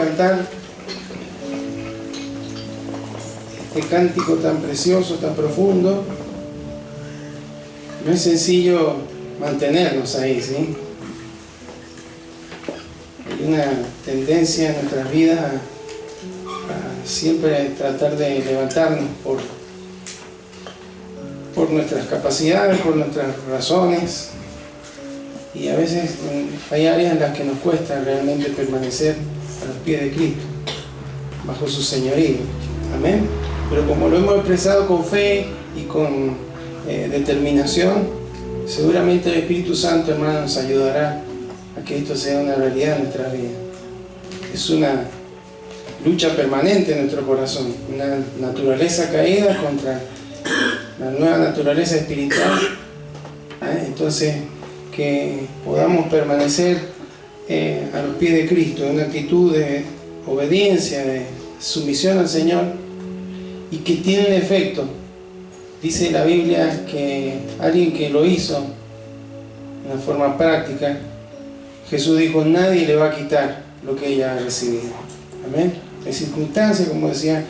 cantar este cántico tan precioso, tan profundo. No es sencillo mantenernos ahí, ¿sí? Hay una tendencia en nuestras vidas a siempre tratar de levantarnos por nuestras capacidades, por nuestras razones, y a veces hay áreas en las que nos cuesta realmente permanecer a los pies de Cristo, bajo su señorío. Amén. Pero como lo hemos expresado con fe y con determinación, seguramente el Espíritu Santo, hermano, nos ayudará a que esto sea una realidad en nuestra vida. Es una lucha permanente en nuestro corazón, una naturaleza caída contra la nueva naturaleza espiritual. Entonces, que podamos permanecer a los pies de Cristo, en una actitud de obediencia, de sumisión al Señor, y que tiene un efecto. Dice la Biblia que alguien que lo hizo de una forma práctica, Jesús dijo: nadie le va a quitar lo que ella ha recibido. Amén. Hay circunstancias, como decía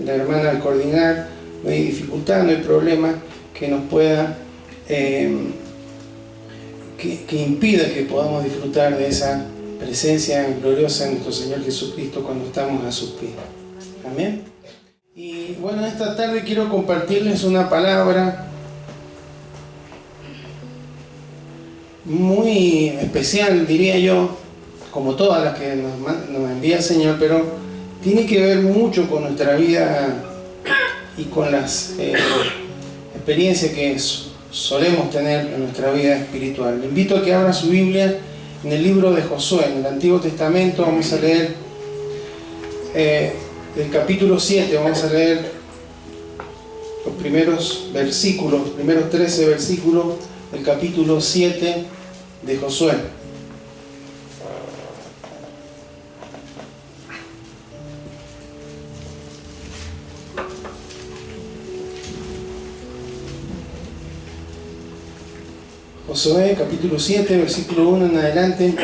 la hermana al coordinar, no hay dificultad, no hay problema que nos pueda que impida que podamos disfrutar de esa presencia gloriosa de nuestro Señor Jesucristo cuando estamos a sus pies. Amén. Y bueno, esta tarde quiero compartirles una palabra muy especial, diría yo, como todas las que nos envía el Señor, pero tiene que ver mucho con nuestra vida y con las experiencias que solemos tener en nuestra vida espiritual. Le invito a que abra su Biblia en el libro de Josué, en el Antiguo Testamento. Vamos a leer del capítulo 7, vamos a leer los primeros versículos, los primeros 13 versículos del capítulo 7 de Josué. Josué, capítulo 7, versículo 1 en adelante.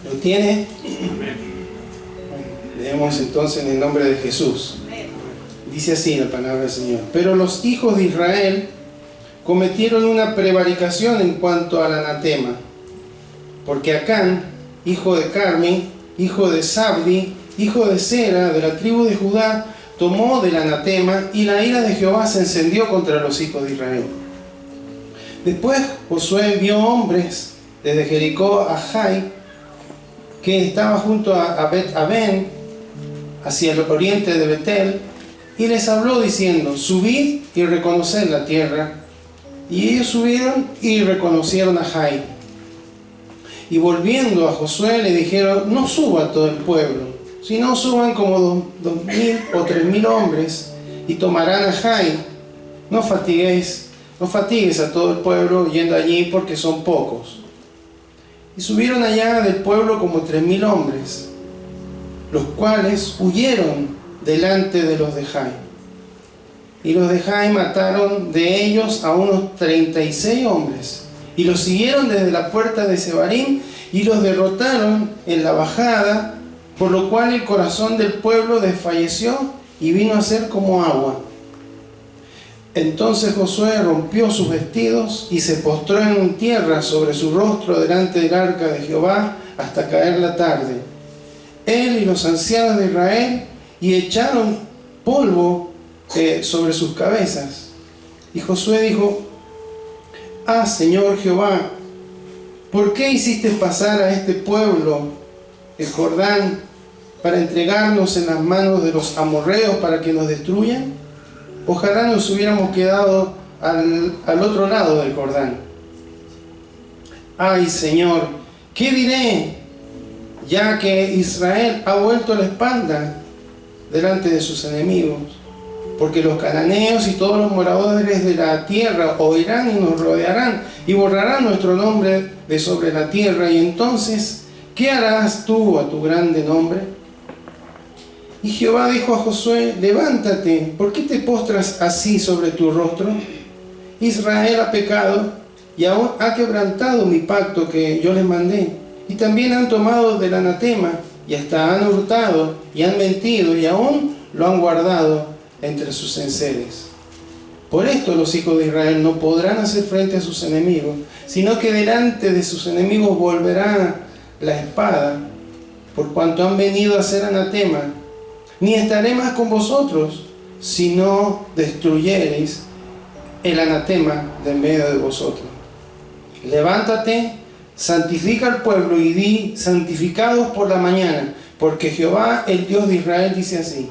¿Lo tiene? Leemos entonces en el nombre de Jesús. Dice así la palabra del Señor: pero los hijos de Israel cometieron una prevaricación en cuanto al anatema, porque Acán, hijo de Carmi, hijo de Sabdi, hijo de Sera, de la tribu de Judá, tomó del anatema, y la ira de Jehová se encendió contra los hijos de Israel. Después Josué envió hombres desde Jericó a Jai, que estaba junto a Bet-Aben, hacia el oriente de Betel, y les habló diciendo: subid y reconoced la tierra. Y ellos subieron y reconocieron a Jai. Y volviendo a Josué le dijeron: no suba todo el pueblo, sino suban como 2,000 o 3,000 hombres, y tomarán a Jai. No fatigues a todo el pueblo yendo allí, porque son pocos. Y subieron allá del pueblo como 3,000 hombres, los cuales huyeron delante de los de Jai. Y los de Jai mataron de ellos a unos 36 hombres, y los siguieron desde la puerta de Sebarim, y los derrotaron en la bajada, por lo cual el corazón del pueblo desfalleció y vino a ser como agua. Entonces Josué rompió sus vestidos y se postró en tierra sobre su rostro delante del arca de Jehová hasta caer la tarde, él y los ancianos de Israel, y echaron polvo sobre sus cabezas. Y Josué dijo: ah, Señor Jehová, ¿por qué hiciste pasar a este pueblo el Jordán para entregarnos en las manos de los amorreos para que nos destruyan? Ojalá nos hubiéramos quedado al otro lado del Jordán. Ay, Señor, ¿qué diré? Ya que Israel ha vuelto la espalda delante de sus enemigos, porque los cananeos y todos los moradores de la tierra oirán y nos rodearán, y borrarán nuestro nombre de sobre la tierra. Y entonces, ¿qué harás tú a tu grande nombre? Y Jehová dijo a Josué: levántate, ¿por qué te postras así sobre tu rostro? Israel ha pecado y aún ha quebrantado mi pacto que yo les mandé, Y también han tomado del anatema, y hasta han hurtado, y han mentido, y aún lo han guardado entre sus enseres. Por esto los hijos de Israel no podrán hacer frente a sus enemigos, sino que delante de sus enemigos volverá la espada, por cuanto han venido a ser anatema. Ni estaré más con vosotros, si no destruyereis el anatema de en medio de vosotros. Levántate, santifica al pueblo y di: santificados por la mañana, porque Jehová, el Dios de Israel, dice así: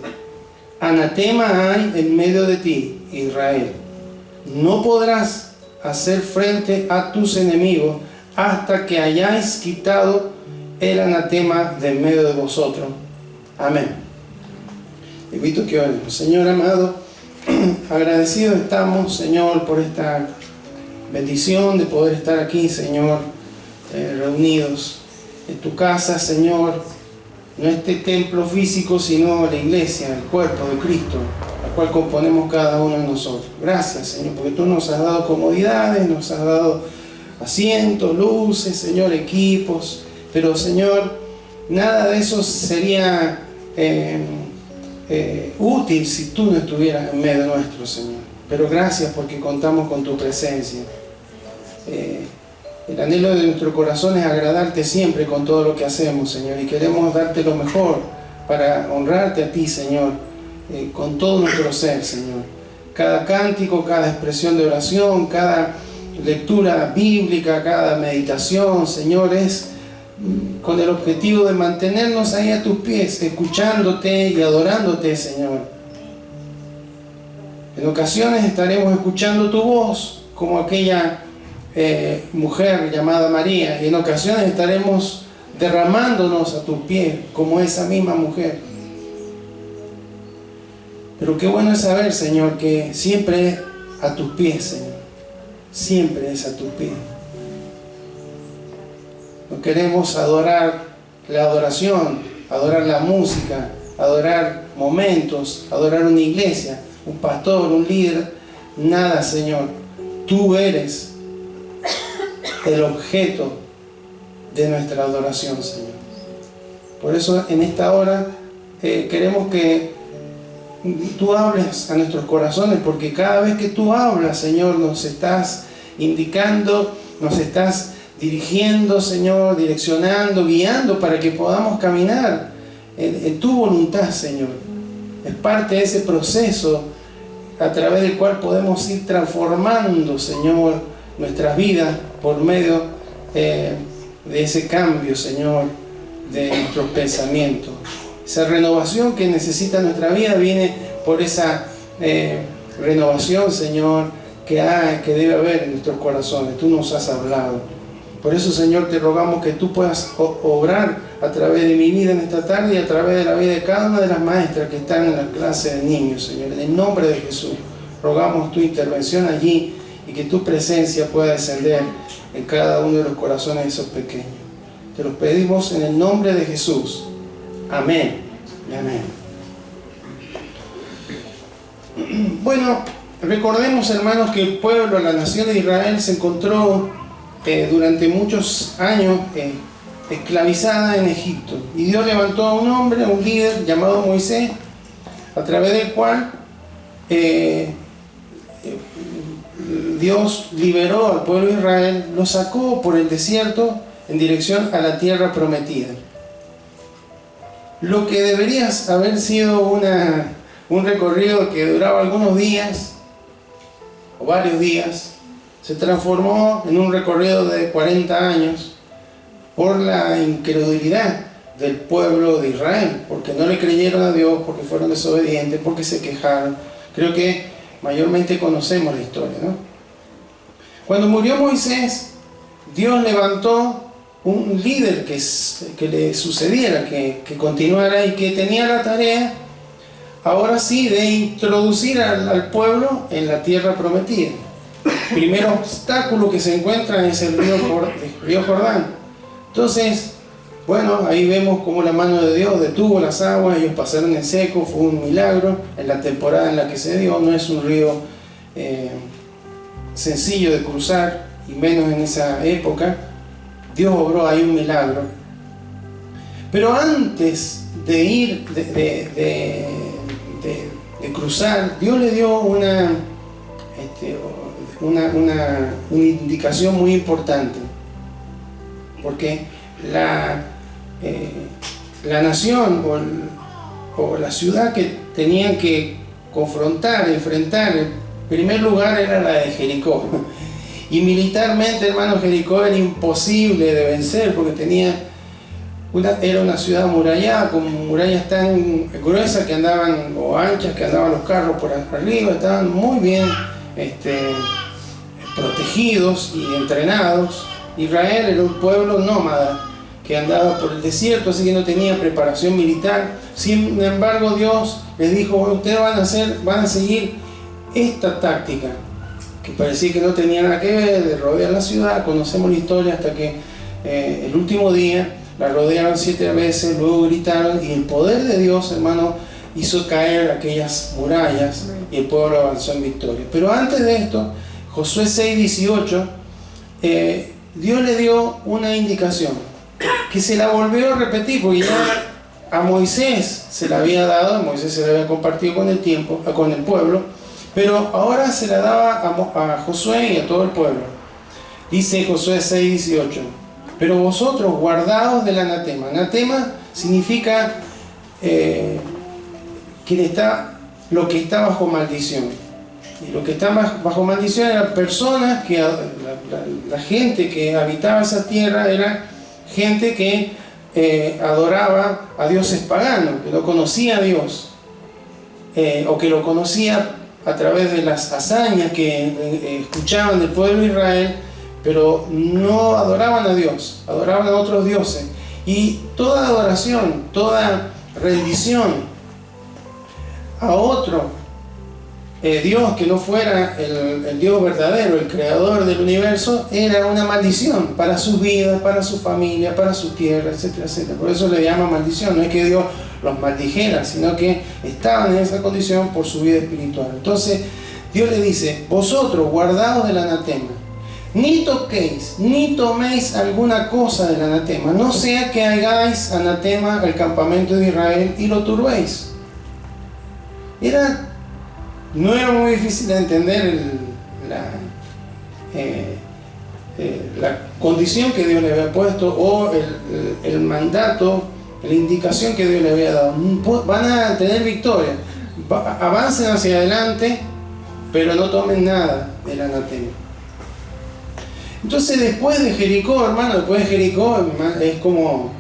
anatema hay en medio de ti, Israel. No podrás hacer frente a tus enemigos hasta que hayáis quitado el anatema de en medio de vosotros. Amén. Invito a que oremos. Señor amado, agradecidos estamos, Señor, por esta bendición de poder estar aquí, Señor, reunidos en tu casa, Señor. No este templo físico, sino la iglesia, el cuerpo de Cristo, la cual componemos cada uno de nosotros. Gracias, Señor, porque tú nos has dado comodidades, nos has dado asientos, luces, Señor, equipos. Pero, Señor, nada de eso sería útil si tú no estuvieras en medio nuestro, Señor. Pero gracias porque contamos con tu presencia. El anhelo de nuestro corazón es agradarte siempre con todo lo que hacemos, Señor, y queremos darte lo mejor para honrarte a ti, Señor, con todo nuestro ser, Señor. Cada cántico, cada expresión de oración, cada lectura bíblica, cada meditación, Señor, es con el objetivo de mantenernos ahí a tus pies, escuchándote y adorándote, Señor. En ocasiones estaremos escuchando tu voz, como aquella mujer llamada María, y en ocasiones estaremos derramándonos a tus pies como esa misma mujer. Pero qué bueno es saber, Señor, que siempre es a tus pies, Señor. Siempre es a tus pies. No queremos adorar la adoración, adorar la música, adorar momentos, adorar una iglesia, un pastor, un líder. Nada, Señor. Tú eres el objeto de nuestra adoración, Señor. Por eso en esta hora queremos que tú hables a nuestros corazones, porque cada vez que tú hablas, Señor, nos estás indicando, nos estás dirigiendo, Señor, direccionando, guiando para que podamos caminar en tu voluntad, Señor. Es parte de ese proceso a través del cual podemos ir transformando, Señor, nuestras vidas por medio de ese cambio, Señor, de nuestros pensamientos. Esa renovación que necesita nuestra vida viene por esa renovación, Señor, que debe haber en nuestros corazones. Tú nos has hablado. Por eso, Señor, te rogamos que tú puedas obrar a través de mi vida en esta tarde y a través de la vida de cada una de las maestras que están en la clase de niños, Señor. En el nombre de Jesús, rogamos tu intervención allí y que tu presencia pueda descender en cada uno de los corazones de esos pequeños. Te los pedimos en el nombre de Jesús. Amén y amén. Bueno, recordemos, hermanos, que el pueblo, la nación de Israel, se encontró durante muchos años esclavizada en Egipto. Y Dios levantó a un hombre, a un líder llamado Moisés, a través del cual Dios liberó al pueblo de Israel, lo sacó por el desierto en dirección a la tierra prometida. Lo que debería haber sido un recorrido que duraba algunos días o varios días, se transformó en un recorrido de 40 años por la incredulidad del pueblo de Israel, porque no le creyeron a Dios, porque fueron desobedientes, porque se quejaron. Creo que mayormente conocemos la historia, ¿no? Cuando murió Moisés, Dios levantó un líder que le sucediera, que continuara y que tenía la tarea, ahora sí, de introducir al pueblo en la tierra prometida. El primer obstáculo que se encuentra es el río Jordán. Entonces, bueno, ahí vemos cómo la mano de Dios detuvo las aguas, ellos pasaron en seco, fue un milagro en la temporada en la que se dio. No es un río sencillo de cruzar, y menos en esa época. Dios obró ahí un milagro. Pero antes de ir, de cruzar, Dios le dio una indicación muy importante. Porque la nación o la ciudad que tenían que confrontar, enfrentar, en primer lugar era la de Jericó. Y militarmente, hermano, Jericó era imposible de vencer porque era una ciudad amurallada, con murallas tan gruesas que andaban, o anchas, que andaban los carros por arriba, estaban muy bien protegidos y entrenados. Israel era un pueblo nómada que andaba por el desierto, así que no tenía preparación militar. Sin embargo, Dios les dijo: ustedes van a seguir esta táctica, que parecía que no tenía nada que ver, de rodear la ciudad. Conocemos la historia hasta que el último día la rodearon 7 veces, luego gritaron, y el poder de Dios, hermano, hizo caer aquellas murallas y el pueblo avanzó en victoria. Pero antes de esto, Josué 6:18, Dios le dio una indicación que se la volvió a repetir, porque ya a Moisés se la había dado, a Moisés se la había compartido con el pueblo, pero ahora se la daba a Josué y a todo el pueblo. Dice Josué 6:18: pero vosotros guardaos del anatema. Anatema significa lo que está bajo maldición. Y lo que está bajo maldición eran personas que la gente que habitaba esa tierra era gente que adoraba a dioses paganos, que no conocía a Dios, o que lo conocía a través de las hazañas que escuchaban del pueblo de Israel, pero no adoraban a Dios, adoraban a otros dioses. Y toda adoración, toda rendición a otro Dios que no fuera el Dios verdadero, el creador del universo, era una maldición para sus vidas, para su familia, para su tierra, etcétera, etcétera. Por eso le llama maldición. No es que Dios los maldijera, sino que estaban en esa condición por su vida espiritual. Entonces Dios le dice: vosotros guardaos del anatema, ni toquéis, ni toméis alguna cosa del anatema, no sea que hagáis anatema al campamento de Israel y lo turbéis. No era muy difícil de entender la condición que Dios le había puesto, o el mandato, la indicación que Dios le había dado. Van a tener victoria, avancen hacia adelante, pero no tomen nada del anatema. Entonces, después de Jericó, hermano, después de Jericó es como,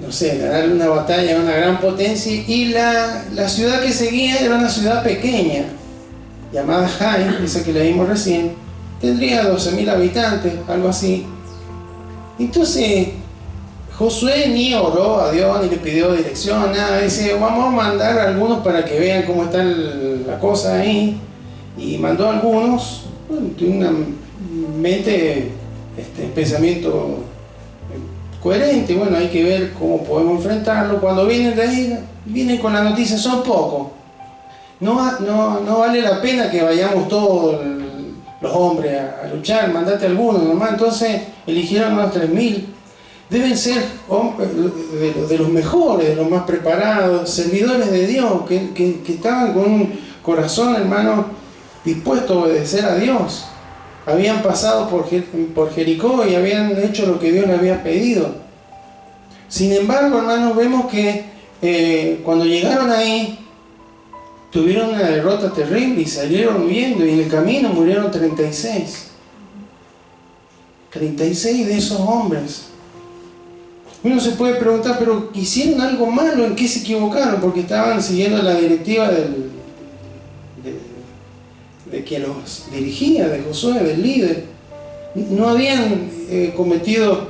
no sé, ganar una batalla a una gran potencia. Y la ciudad que seguía era una ciudad pequeña, llamada Hai, esa que leímos recién. Tendría 12.000 habitantes, algo así. Entonces Josué ni oró a Dios, ni le pidió dirección, nada. Dice: vamos a mandar a algunos para que vean cómo está la cosa ahí. Y mandó a algunos, tiene una mente, pensamiento coherente. Bueno, hay que ver cómo podemos enfrentarlo. Cuando vienen de ahí, vienen con la noticia: son pocos, no vale la pena que vayamos todos los hombres a luchar, mandate algunos nomás. Entonces eligieron unos 3.000. Deben ser de los mejores, de los más preparados, servidores de Dios, que estaban con un corazón, hermano, dispuesto a obedecer a Dios. Habían pasado por Jericó y habían hecho lo que Dios les había pedido. Sin embargo, hermanos, vemos que cuando llegaron ahí, tuvieron una derrota terrible y salieron huyendo, y en el camino murieron 36 de esos hombres. Uno se puede preguntar: ¿pero hicieron algo malo? ¿En qué se equivocaron? Porque estaban siguiendo la directiva de quien los dirigía, de Josué, del líder. No habían cometido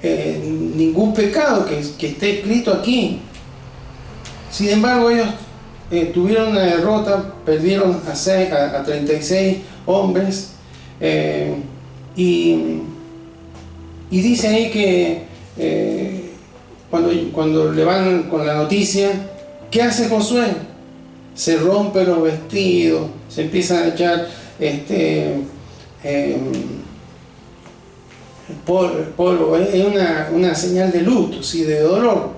ningún pecado que esté escrito aquí. Sin embargo, ellos tuvieron una derrota, perdieron a 36 hombres, y dice ahí que cuando le van con la noticia, ¿qué hace Josué? Se rompe los vestidos, se empiezan a echar polvo, es una señal de luto, ¿sí? De dolor,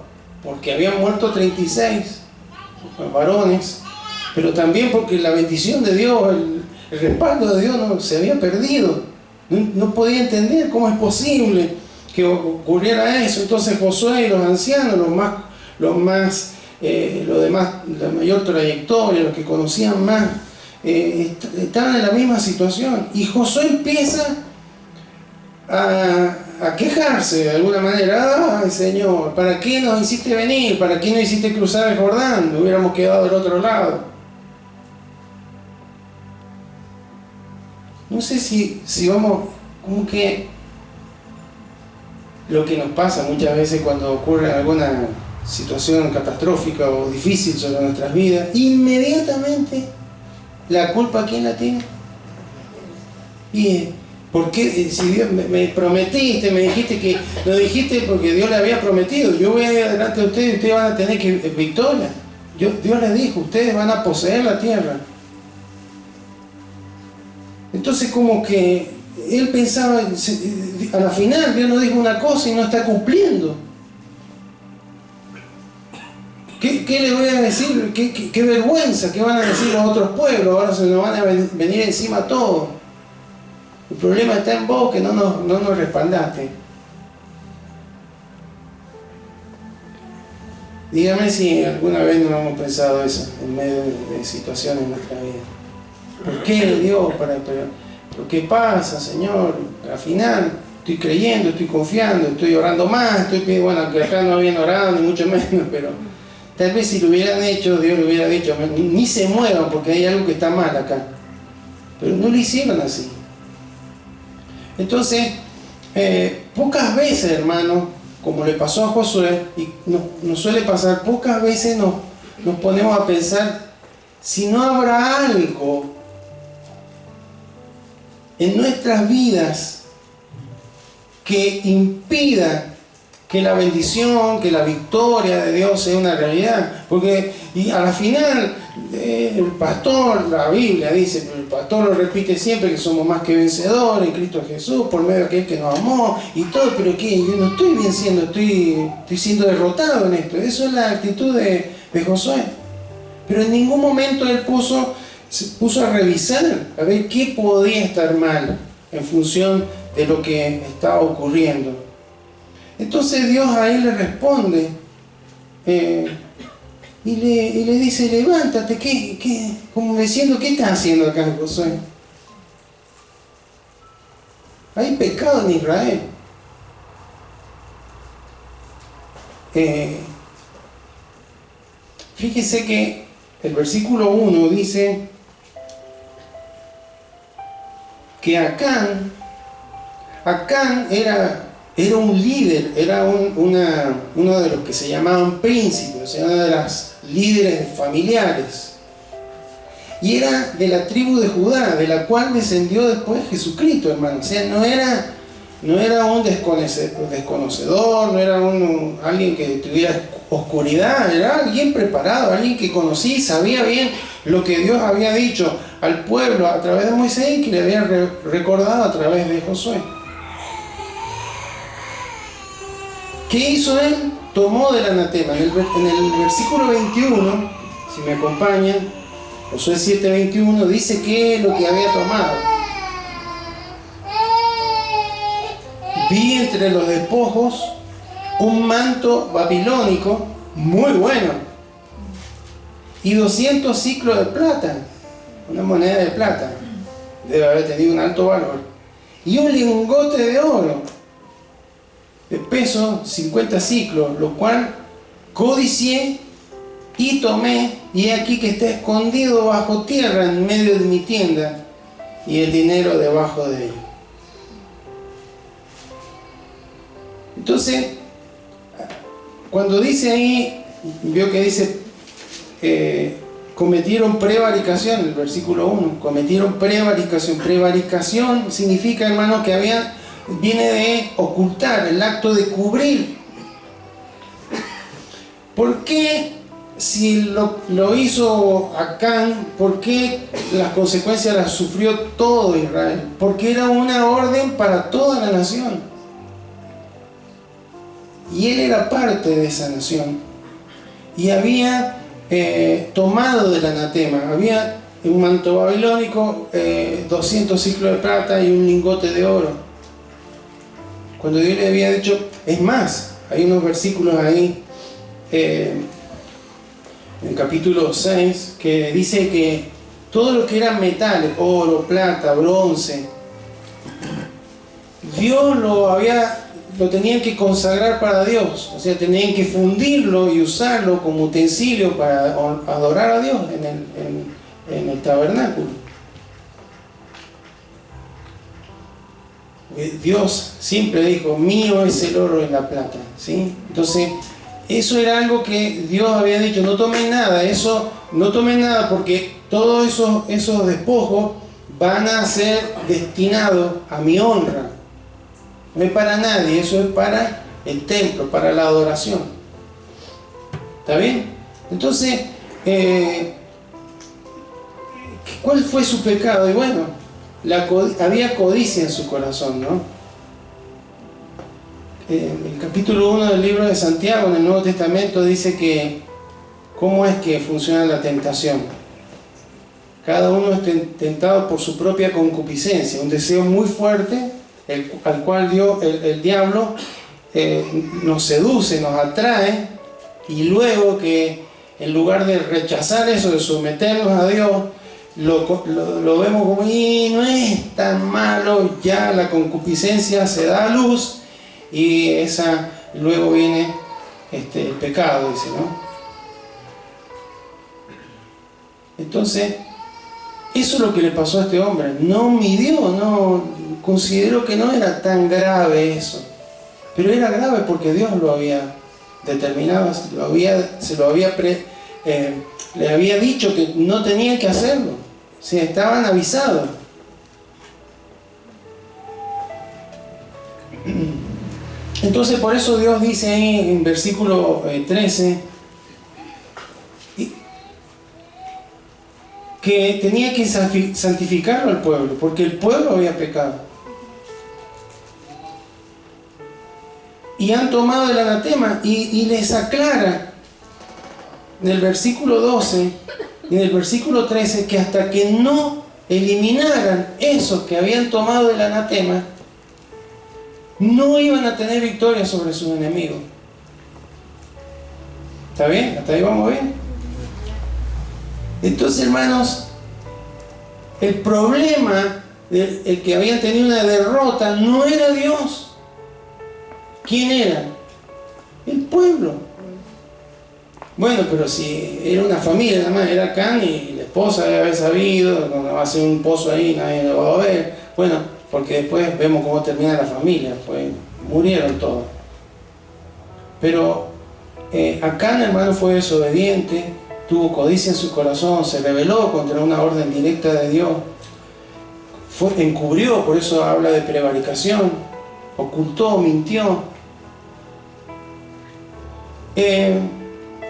porque habían muerto 36 varones, pero también porque la bendición de Dios, el respaldo de Dios no, se había perdido. No podía entender cómo es posible que ocurriera eso. Entonces Josué y los ancianos, los demás, la mayor trayectoria, los que conocían más, estaban en la misma situación. Y Josué empieza a quejarse de alguna manera. Ay, Señor, ¿para qué nos hiciste venir? ¿Para qué no hiciste cruzar el Jordán? Nos hubiéramos quedado del otro lado. No sé si vamos, como que lo que nos pasa muchas veces cuando ocurre alguna situación catastrófica o difícil sobre nuestras vidas, inmediatamente la culpa, ¿quién la tiene? Y ¿por qué? Si Dios me prometiste, me dijiste que lo dijiste porque Dios le había prometido, yo voy a ir adelante de ustedes y ustedes van a tener victoria. Dios les dijo, ustedes van a poseer la tierra. Entonces como que él pensaba, a la final Dios nos dijo una cosa y no está cumpliendo. ¿Qué le voy a decir? ¿Qué vergüenza? ¿Qué van a decir los otros pueblos? Ahora se nos van a venir encima todos. El problema está en vos, que no nos respaldaste. Dígame si alguna vez no hemos pensado eso en medio de situaciones en nuestra vida. ¿Por qué Dios? ¿Pero qué pasa, Señor? Al final estoy creyendo, estoy confiando, estoy orando más, bueno, que acá no habían orado ni mucho menos, pero tal vez si lo hubieran hecho, Dios le hubiera dicho, ni se muevan porque hay algo que está mal acá. Pero no lo hicieron así. Entonces, pocas veces, hermano, como le pasó a Josué, y nos suele pasar, pocas veces nos ponemos a pensar si no habrá algo en nuestras vidas que impida que la bendición, que la victoria de Dios sea una realidad. Porque y a la final el pastor, la Biblia dice, el pastor lo repite siempre, que somos más que vencedores en Cristo Jesús, por medio de aquel que nos amó y todo, pero que yo no estoy venciendo, estoy siendo derrotado en esto. Eso es la actitud de Josué. Pero en ningún momento él se puso a revisar, a ver qué podía estar mal en función de lo que estaba ocurriendo. Entonces Dios ahí le responde y le dice, levántate, como diciendo, ¿qué estás haciendo acá, Josué? Hay pecado en Israel. Fíjese que el versículo 1 dice que Acán era un líder, era uno de los que se llamaban príncipes, o sea, una de las líderes familiares. Y era de la tribu de Judá, de la cual descendió después Jesucristo, hermano. O sea, no era un desconocedor, no era alguien que tuviera oscuridad, era alguien preparado, alguien que conocía y sabía bien lo que Dios había dicho al pueblo a través de Moisés y que le había recordado a través de Josué. ¿Qué hizo él? Tomó del anatema. En el versículo 21, si me acompañan, Josué 7:21, dice que lo que había tomado. Vi entre los despojos un manto babilónico muy bueno y 200 ciclos de plata, una moneda de plata, debe haber tenido un alto valor, y un lingote de oro de peso 50 ciclos, lo cual codicié y tomé, y he aquí que está escondido bajo tierra en medio de mi tienda, y el dinero debajo de ella. Entonces, cuando dice ahí, vio que dice, cometieron prevaricación, el versículo 1, cometieron prevaricación. Prevaricación significa, hermano, que viene de ocultar, el acto de cubrir. ¿Por qué, si lo hizo Acán, por qué las consecuencias las sufrió todo Israel? Porque era una orden para toda la nación. y él era parte de esa nación. Y había tomado del anatema, había un manto babilónico, 200 ciclos de plata y un lingote de oro. Cuando Dios le había dicho, es más, hay unos versículos ahí, en el capítulo 6, que dice que todo lo que eran metales, oro, plata, bronce, Dios lo tenían que consagrar para Dios, o sea, tenían que fundirlo y usarlo como utensilio para adorar a Dios en el tabernáculo. Dios siempre dijo, mío es el oro y la plata, ¿sí? Entonces, eso era algo que Dios había dicho, no tomen nada, no tomen nada porque todos esos despojos van a ser destinados a mi honra. No es para nadie, eso es para el templo, para la adoración. ¿Está bien? Entonces, ¿cuál fue su pecado? Y bueno, había codicia en su corazón, ¿no? El capítulo 1 del libro de Santiago, en el Nuevo Testamento, dice que ¿cómo es que funciona la tentación? Cada uno es tentado por su propia concupiscencia, un deseo muy fuerte, al cual el diablo nos seduce, nos atrae, y luego que en lugar de rechazar eso, de someternos a Dios, lo vemos como, y no es tan malo, ya la concupiscencia se da a luz, y luego viene el pecado, dice, ¿no? Entonces, eso es lo que le pasó a este hombre. No midió, consideró que no era tan grave eso. Pero era grave porque Dios lo había determinado, le había dicho que no tenía que hacerlo. O sea, estaban avisados. Entonces, por eso Dios dice ahí en versículo 13, que tenía que santificarlo al pueblo, porque el pueblo había pecado. Y han tomado el anatema y les aclara en el versículo 12 y en el versículo 13 que hasta que no eliminaran esos que habían tomado el anatema, no iban a tener victoria sobre sus enemigos. ¿Está bien? ¿Hasta ahí vamos bien? Entonces, hermanos, el problema el que habían tenido una derrota no era Dios. ¿Quién era? El pueblo. Bueno, pero si era una familia, nada más era Can y la esposa debe haber sabido, cuando va a hacer un pozo ahí, nadie lo va a ver. Bueno, porque después vemos cómo termina la familia, pues murieron todos. Pero Acán, hermano, fue desobediente, tuvo codicia en su corazón, se rebeló contra una orden directa de Dios, encubrió, por eso habla de prevaricación, ocultó, mintió.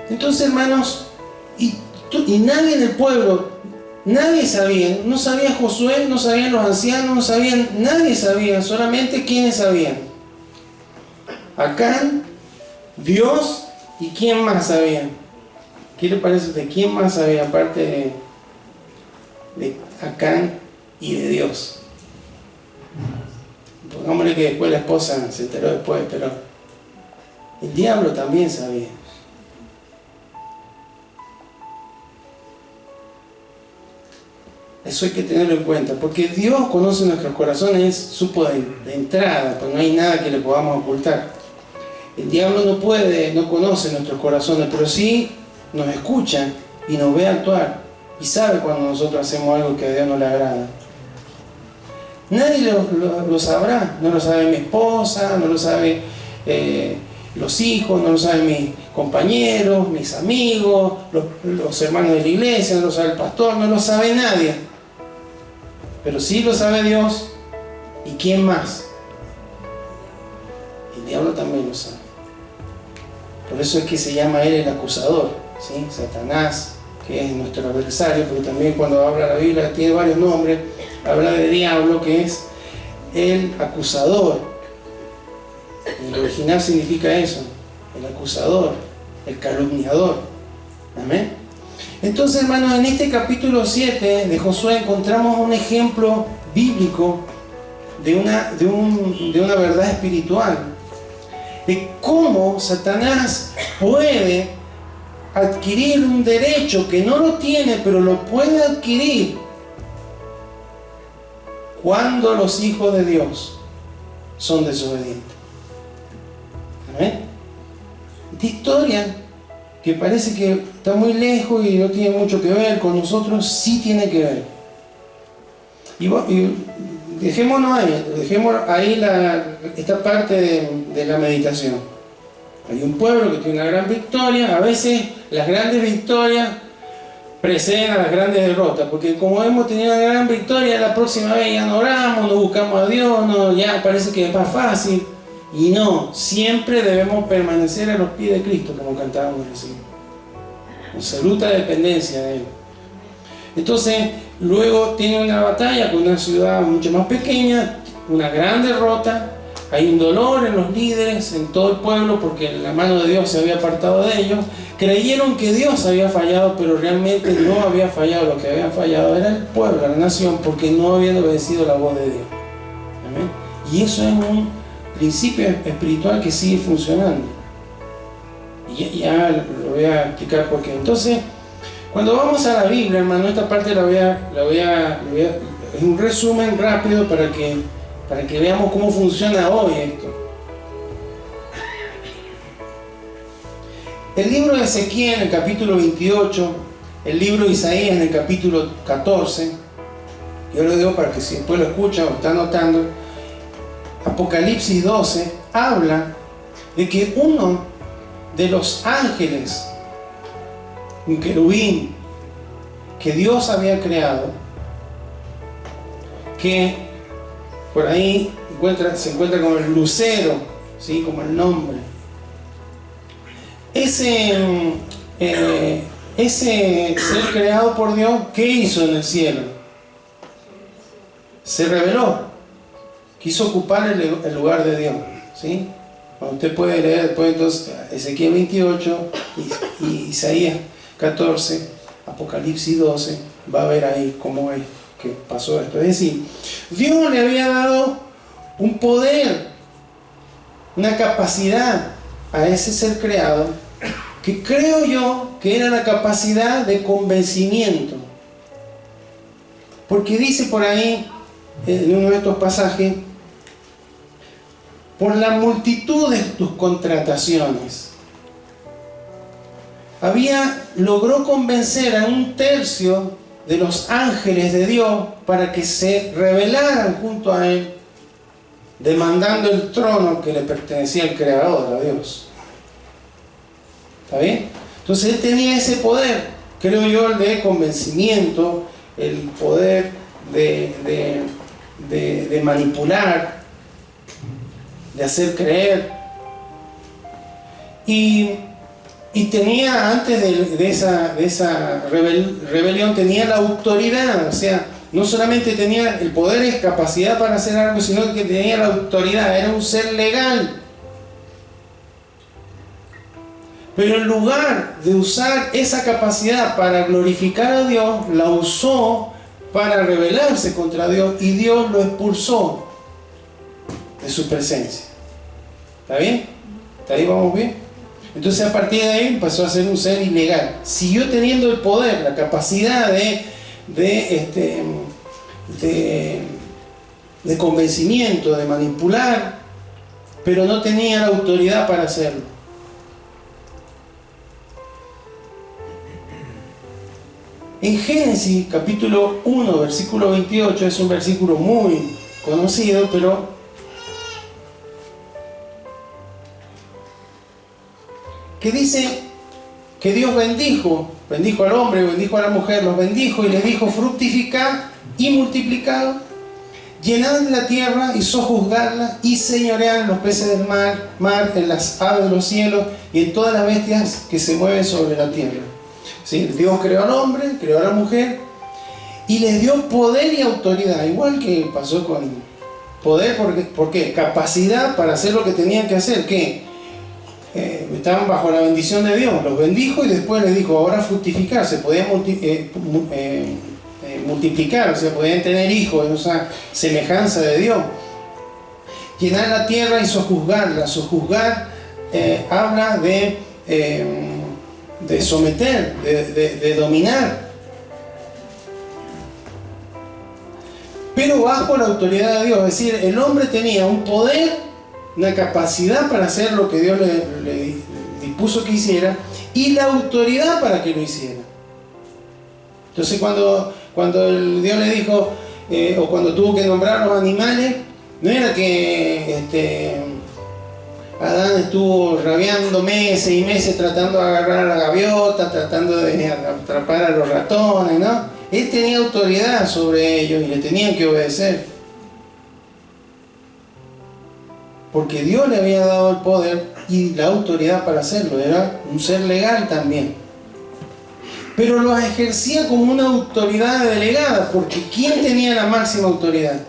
Entonces, hermanos, y nadie en el pueblo, nadie sabía, no sabía Josué, no sabían los ancianos, no sabían, nadie sabía, solamente quienes sabían. Acán, Dios, y quién más sabía. ¿Qué le parece de quién más sabía aparte de Acán y de Dios? Pongámosle que después la esposa se enteró después, pero el diablo también sabía. Eso hay que tenerlo en cuenta, porque Dios conoce nuestros corazones, supo de entrada, pues no hay nada que le podamos ocultar. El diablo no conoce nuestros corazones, pero sí nos escucha y nos ve actuar y sabe cuando nosotros hacemos algo que a Dios no le agrada. Nadie lo sabrá, no lo sabe mi esposa, no lo sabe los hijos, no lo saben mis compañeros, mis amigos, los hermanos de la iglesia, no lo sabe el pastor, no lo sabe nadie. Pero sí lo sabe Dios. ¿Y quién más? El diablo también lo sabe. Por eso es que se llama él el acusador, ¿sí? Satanás, que es nuestro adversario, pero también cuando habla la Biblia tiene varios nombres. Habla de diablo, que es el acusador, el el original significa eso, el acusador, el calumniador. Amén. Entonces, hermanos, en este capítulo 7 de Josué encontramos un ejemplo bíblico de una verdad espiritual, de cómo Satanás puede adquirir un derecho que no lo tiene, pero lo puede adquirir cuando los hijos de Dios son desobedientes. Amén. Esta historia, que parece que está muy lejos y no tiene mucho que ver con nosotros, sí tiene que ver. Y dejemos ahí esta parte de la meditación. Hay un pueblo que tiene una gran victoria. A veces las grandes victorias preceden a las grandes derrotas, porque como hemos tenido una gran victoria, la próxima vez ya no oramos, no buscamos a Dios, ya parece que es más fácil. Y no, siempre debemos permanecer a los pies de Cristo, como cantábamos recién. Absoluta dependencia de Él. Entonces, luego tiene una batalla con una ciudad mucho más pequeña, una gran derrota. Hay un dolor en los líderes, en todo el pueblo, porque la mano de Dios se había apartado de ellos. Creyeron que Dios había fallado, pero realmente no había fallado. Lo que había fallado era el pueblo, la nación, porque no habían obedecido la voz de Dios. ¿Amén? Y eso es un principio espiritual que sigue funcionando. Y ya lo voy a explicar por qué. Entonces, cuando vamos a la Biblia, hermano, esta parte es un resumen rápido para que veamos cómo funciona hoy esto. El libro de Ezequiel en el capítulo 28, el libro de Isaías en el capítulo 14, yo lo digo para que si después lo escuchan o están notando, Apocalipsis 12 habla de que uno de los ángeles, un querubín que Dios había creado, que por ahí se encuentra como el lucero, ¿sí? Como el nombre. Ese ser creado por Dios, ¿qué hizo en el cielo? Se rebeló. Quiso ocupar el lugar de Dios, ¿sí? Usted puede leer después entonces Ezequiel 28, Isaías 14, Apocalipsis 12, va a ver ahí cómo es que pasó esto. Es decir, Dios le había dado un poder, una capacidad a ese ser creado, que creo yo que era la capacidad de convencimiento. Porque dice por ahí, en uno de estos pasajes, por la multitud de tus contrataciones. Logró convencer a un tercio de los ángeles de Dios para que se rebelaran junto a él, demandando el trono que le pertenecía al Creador, a Dios. ¿Está bien? Entonces él tenía ese poder, creo yo, el de convencimiento, el poder de manipular, de hacer creer. Y tenía, antes de esa rebelión, tenía la autoridad. O sea, no solamente tenía el poder y capacidad para hacer algo, sino que tenía la autoridad. Era un ser legal. Pero en lugar de usar esa capacidad para glorificar a Dios, la usó para rebelarse contra Dios, y Dios lo expulsó de su presencia. ¿Está bien? ¿Está ahí? ¿Vamos bien? Entonces a partir de ahí pasó a ser un ser ilegal. Siguió teniendo el poder, la capacidad de convencimiento, de manipular, pero no tenía la autoridad para hacerlo. En Génesis capítulo 1, versículo 28, es un versículo muy conocido, pero que dice que Dios bendijo al hombre, bendijo a la mujer, los bendijo y les dijo: fructificad y multiplicad, llenad la tierra y sojuzgadla, y señoread en los peces del mar, en las aves de los cielos y en todas las bestias que se mueven sobre la tierra. ¿Sí? Dios creó al hombre, creó a la mujer y les dio poder y autoridad, igual que pasó con Poder, ¿por qué? Capacidad para hacer lo que tenían que hacer. ¿Qué? Estaban bajo la bendición de Dios. Los bendijo y después les dijo, ahora fructificar. Se podían multiplicar, o sea, podían tener hijos, o sea, semejanza de Dios. Llenar la tierra y sojuzgarla. Sojuzgar habla de someter, de dominar. Pero bajo la autoridad de Dios. Es decir, el hombre tenía un poder, una capacidad para hacer lo que Dios le dispuso que hiciera, y la autoridad para que lo hiciera. Entonces cuando Dios le dijo, o cuando tuvo que nombrar los animales, no era que Adán estuvo rabiando meses y meses tratando de agarrar a la gaviota, tratando de atrapar a los ratones, ¿no? Él tenía autoridad sobre ellos y le tenían que obedecer. Porque Dios le había dado el poder y la autoridad para hacerlo. Era un ser legal también. Pero lo ejercía como una autoridad delegada, porque ¿quién tenía la máxima autoridad?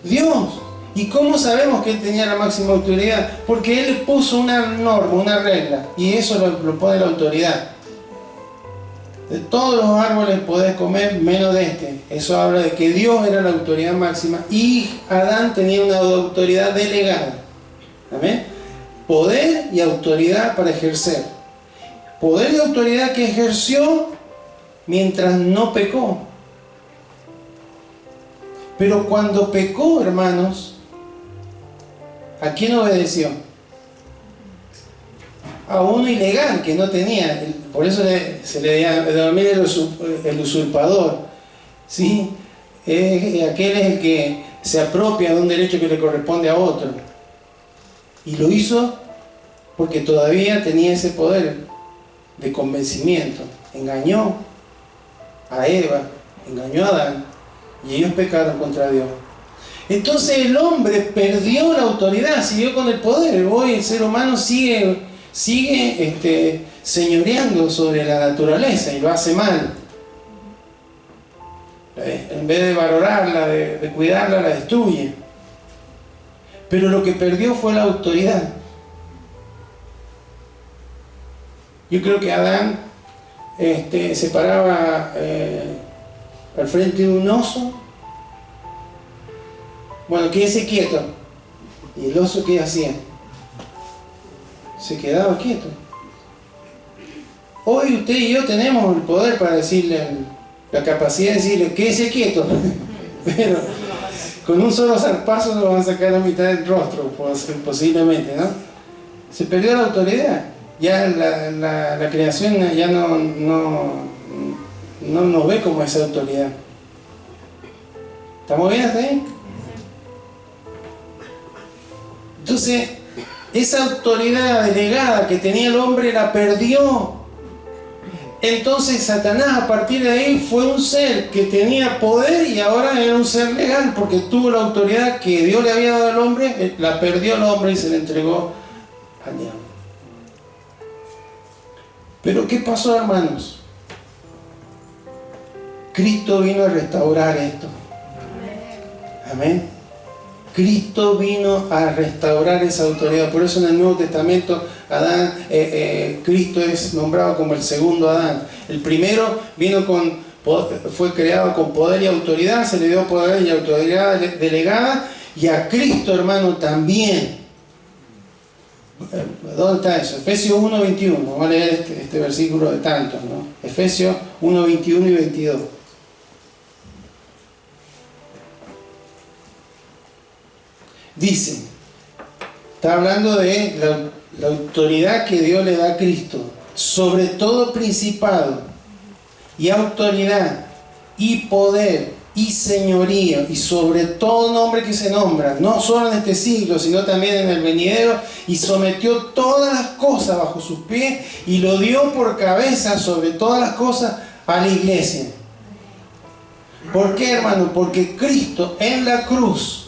Dios. ¿Y cómo sabemos que Él tenía la máxima autoridad? Porque Él le puso una norma, una regla, y eso lo pone la autoridad. De todos los árboles podés comer menos de este. Eso habla de que Dios era la autoridad máxima y Adán tenía una autoridad delegada. ¿Amén? Poder y autoridad para ejercer. Poder y autoridad que ejerció mientras no pecó. Pero cuando pecó, hermanos, ¿a quién obedeció? A uno ilegal que no tenía. Por eso se le denomina el usurpador. ¿Sí? Aquel es el que se apropia de un derecho que le corresponde a otro. Y lo hizo porque todavía tenía ese poder de convencimiento. Engañó a Eva, engañó a Adán, y ellos pecaron contra Dios. Entonces el hombre perdió la autoridad, siguió con el poder. Hoy el ser humano sigue señoreando sobre la naturaleza y lo hace mal. En vez de valorarla, de cuidarla, la destruye. Pero lo que perdió fue la autoridad. Yo creo que Adán se paraba al frente de un oso. Bueno, quédese quieto. ¿Y el oso qué hacía? Se quedaba quieto. Hoy usted y yo tenemos el poder para decirle, la capacidad de decirle, quédese quieto. Pero con un solo zarpazo lo van a sacar a la mitad del rostro, posiblemente, ¿no? Se perdió la autoridad. Ya la creación ya no nos ve como esa autoridad. ¿Estamos bien hasta ahí? Entonces, esa autoridad delegada que tenía el hombre la perdió. Entonces Satanás a partir de ahí fue un ser que tenía poder y ahora era un ser legal porque tuvo la autoridad que Dios le había dado al hombre, la perdió el hombre y se la entregó al diablo. Pero ¿qué pasó, hermanos? Cristo vino a restaurar esto. Amén. Cristo vino a restaurar esa autoridad. Por eso en el Nuevo Testamento Cristo es nombrado como el segundo Adán. El primero fue creado con poder y autoridad, se le dio poder y autoridad delegada, y a Cristo, hermano, también. ¿Dónde está eso? Efesios 1:21. Vamos a leer este versículo de tantos, ¿no? Efesios 1:21 y 22. Dice, está hablando de la autoridad que Dios le da a Cristo sobre todo principado y autoridad y poder y señorío y sobre todo nombre que se nombra, no solo en este siglo sino también en el venidero, y sometió todas las cosas bajo sus pies y lo dio por cabeza sobre todas las cosas a la iglesia. ¿Por qué, hermano? Porque Cristo en la cruz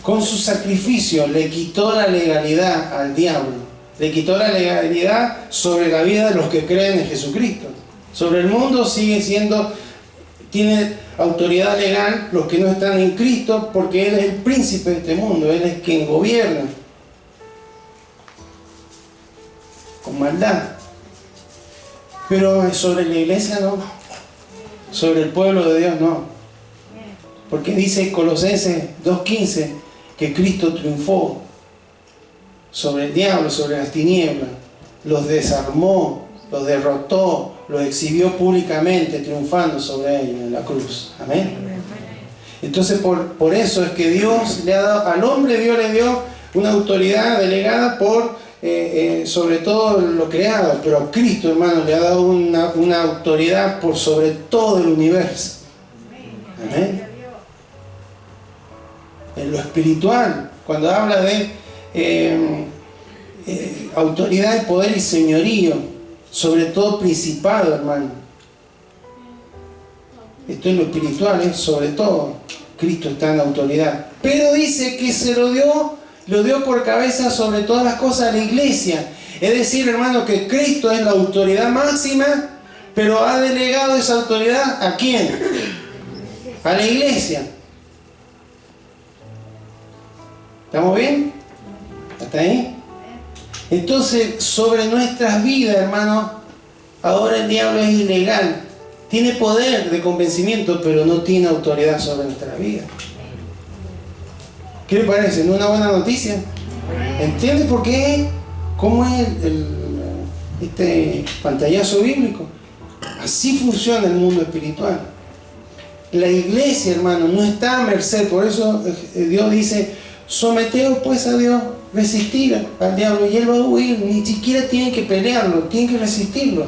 con su sacrificio le quitó la legalidad al diablo. Le quitó la legalidad sobre la vida de los que creen en Jesucristo. Sobre el mundo Tiene autoridad legal los que no están en Cristo, porque Él es el príncipe de este mundo, Él es quien gobierna con maldad. Pero sobre la iglesia no, sobre el pueblo de Dios no, porque dice Colosenses 2:15 que Cristo triunfó sobre el diablo, sobre las tinieblas, los desarmó, los derrotó, los exhibió públicamente, triunfando sobre ellos en la cruz. Amén. Entonces por eso es que Dios le ha dado, al hombre Dios le dio una autoridad delegada por sobre todo lo creado, pero a Cristo, hermano, le ha dado una autoridad por sobre todo el universo. Amén. En lo espiritual, cuando habla de autoridad, poder y señorío, sobre todo principado, hermano. Esto es lo espiritual, sobre todo. Cristo está en la autoridad. Pero dice que se lo dio por cabeza sobre todas las cosas a la iglesia. Es decir, hermano, que Cristo es la autoridad máxima, pero ha delegado esa autoridad ¿a quién? A la iglesia. ¿Estamos bien? ¿Hasta ahí? Entonces, sobre nuestras vidas, hermano, ahora el diablo es ilegal. Tiene poder de convencimiento, pero no tiene autoridad sobre nuestra vida. ¿Qué le parece? ¿No es una buena noticia? ¿Entiende por qué? ¿Cómo es este pantallazo bíblico? Así funciona el mundo espiritual. La iglesia, hermano, no está a merced. Por eso Dios dice: someteos pues a Dios, resistir al diablo y él va a huir. Ni siquiera tienen que pelearlo, tienen que resistirlo,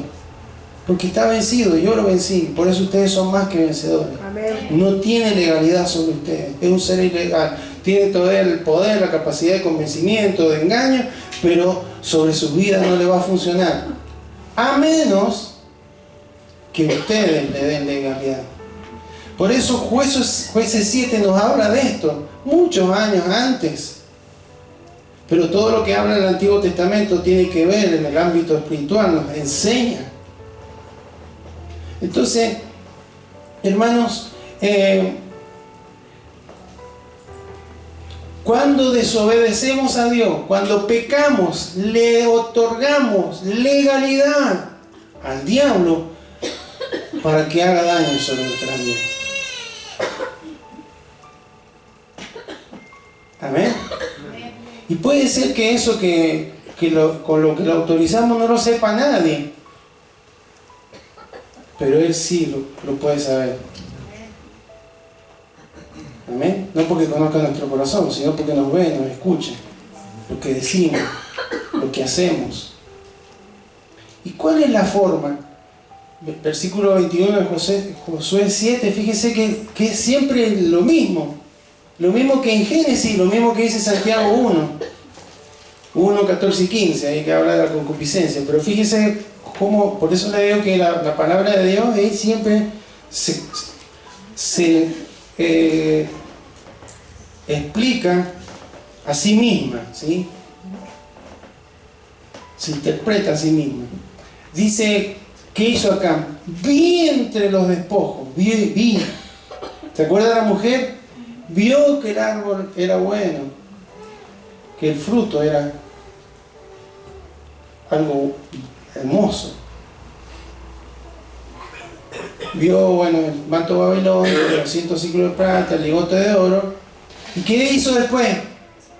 porque está vencido. Yo lo vencí, por eso ustedes son más que vencedores. Amén. No tiene legalidad sobre ustedes, es un ser ilegal. Tiene todo el poder, la capacidad de convencimiento, de engaño, pero sobre sus vidas no le va a funcionar, a menos que ustedes le den legalidad. Por eso Jueces 7 nos habla de esto muchos años antes. Pero todo lo que habla en el Antiguo Testamento tiene que ver en el ámbito espiritual, nos enseña. Entonces, hermanos, cuando desobedecemos a Dios, cuando pecamos, le otorgamos legalidad al diablo para que haga daño sobre nuestra vida. Amén. Y puede ser que eso con lo que lo autorizamos no lo sepa nadie, pero Él sí lo puede saber. Amén. No porque conozca nuestro corazón, sino porque nos ve, nos escucha, lo que decimos, lo que hacemos. ¿Y cuál es la forma? Versículo 21 de Josué 7, fíjese que es siempre lo mismo. Lo mismo que en Génesis, lo mismo que dice Santiago 1, 14 y 15, ahí que habla de la concupiscencia. Pero fíjese cómo, por eso le digo que la palabra de Dios ahí siempre se explica a sí misma, ¿sí? Se interpreta a sí misma. Dice, ¿qué hizo acá? Vi entre los despojos, vi. ¿Se acuerda de la mujer? Vio que el árbol era bueno, que el fruto era algo hermoso. Vio, bueno, el manto babilonio, los 100 ciclos de plata, el ligote de oro. ¿Y qué hizo después?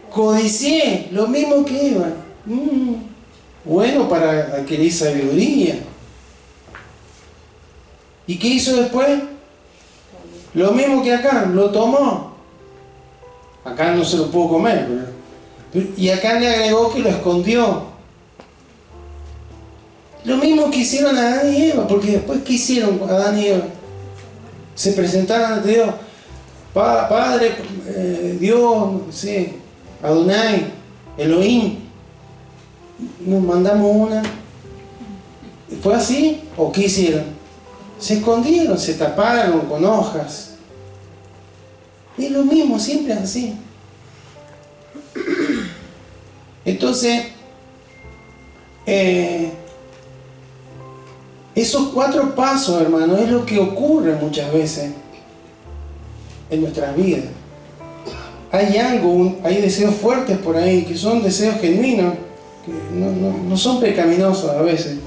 Codicié, lo mismo que Eva. Bueno para adquirir sabiduría. ¿Y qué hizo después? Lo mismo que acá, lo tomó. Acá no se lo pudo comer, y acá le agregó que lo escondió. Lo mismo que hicieron Adán y Eva, porque después ¿qué hicieron Adán y Eva? Se presentaron ante Dios. Padre, Dios, sí, Adonai, Elohim, nos mandamos una. ¿Fue así? ¿O qué hicieron? Se escondieron, se taparon con hojas. Es lo mismo, siempre es así. Entonces, Esos 4 pasos, hermano, es lo que ocurre muchas veces en nuestras vidas. Hay hay deseos fuertes por ahí, que son deseos genuinos, que no son pecaminosos a veces,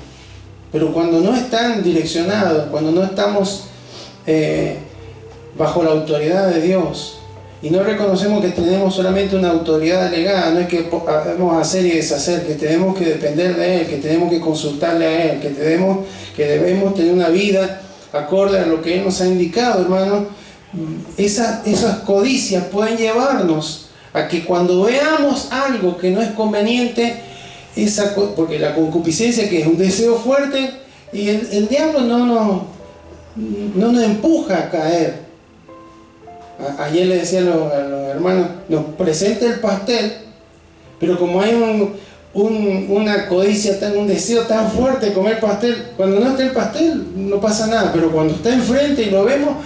pero cuando no están direccionados, cuando no estamos bajo la autoridad de Dios, y no reconocemos que tenemos solamente una autoridad delegada, no es que podemos hacer y deshacer, que tenemos que depender de Él, que tenemos que consultarle a Él, que debemos tener una vida acorde a lo que Él nos ha indicado, hermano. Esas codicias pueden llevarnos a que cuando veamos algo que no es conveniente, porque la concupiscencia, que es un deseo fuerte, y el diablo no nos empuja a caer. Ayer le decía a los hermanos, nos presenta el pastel, pero como hay una codicia, un deseo tan fuerte de comer pastel, cuando no está el pastel no pasa nada, pero cuando está enfrente y lo vemos,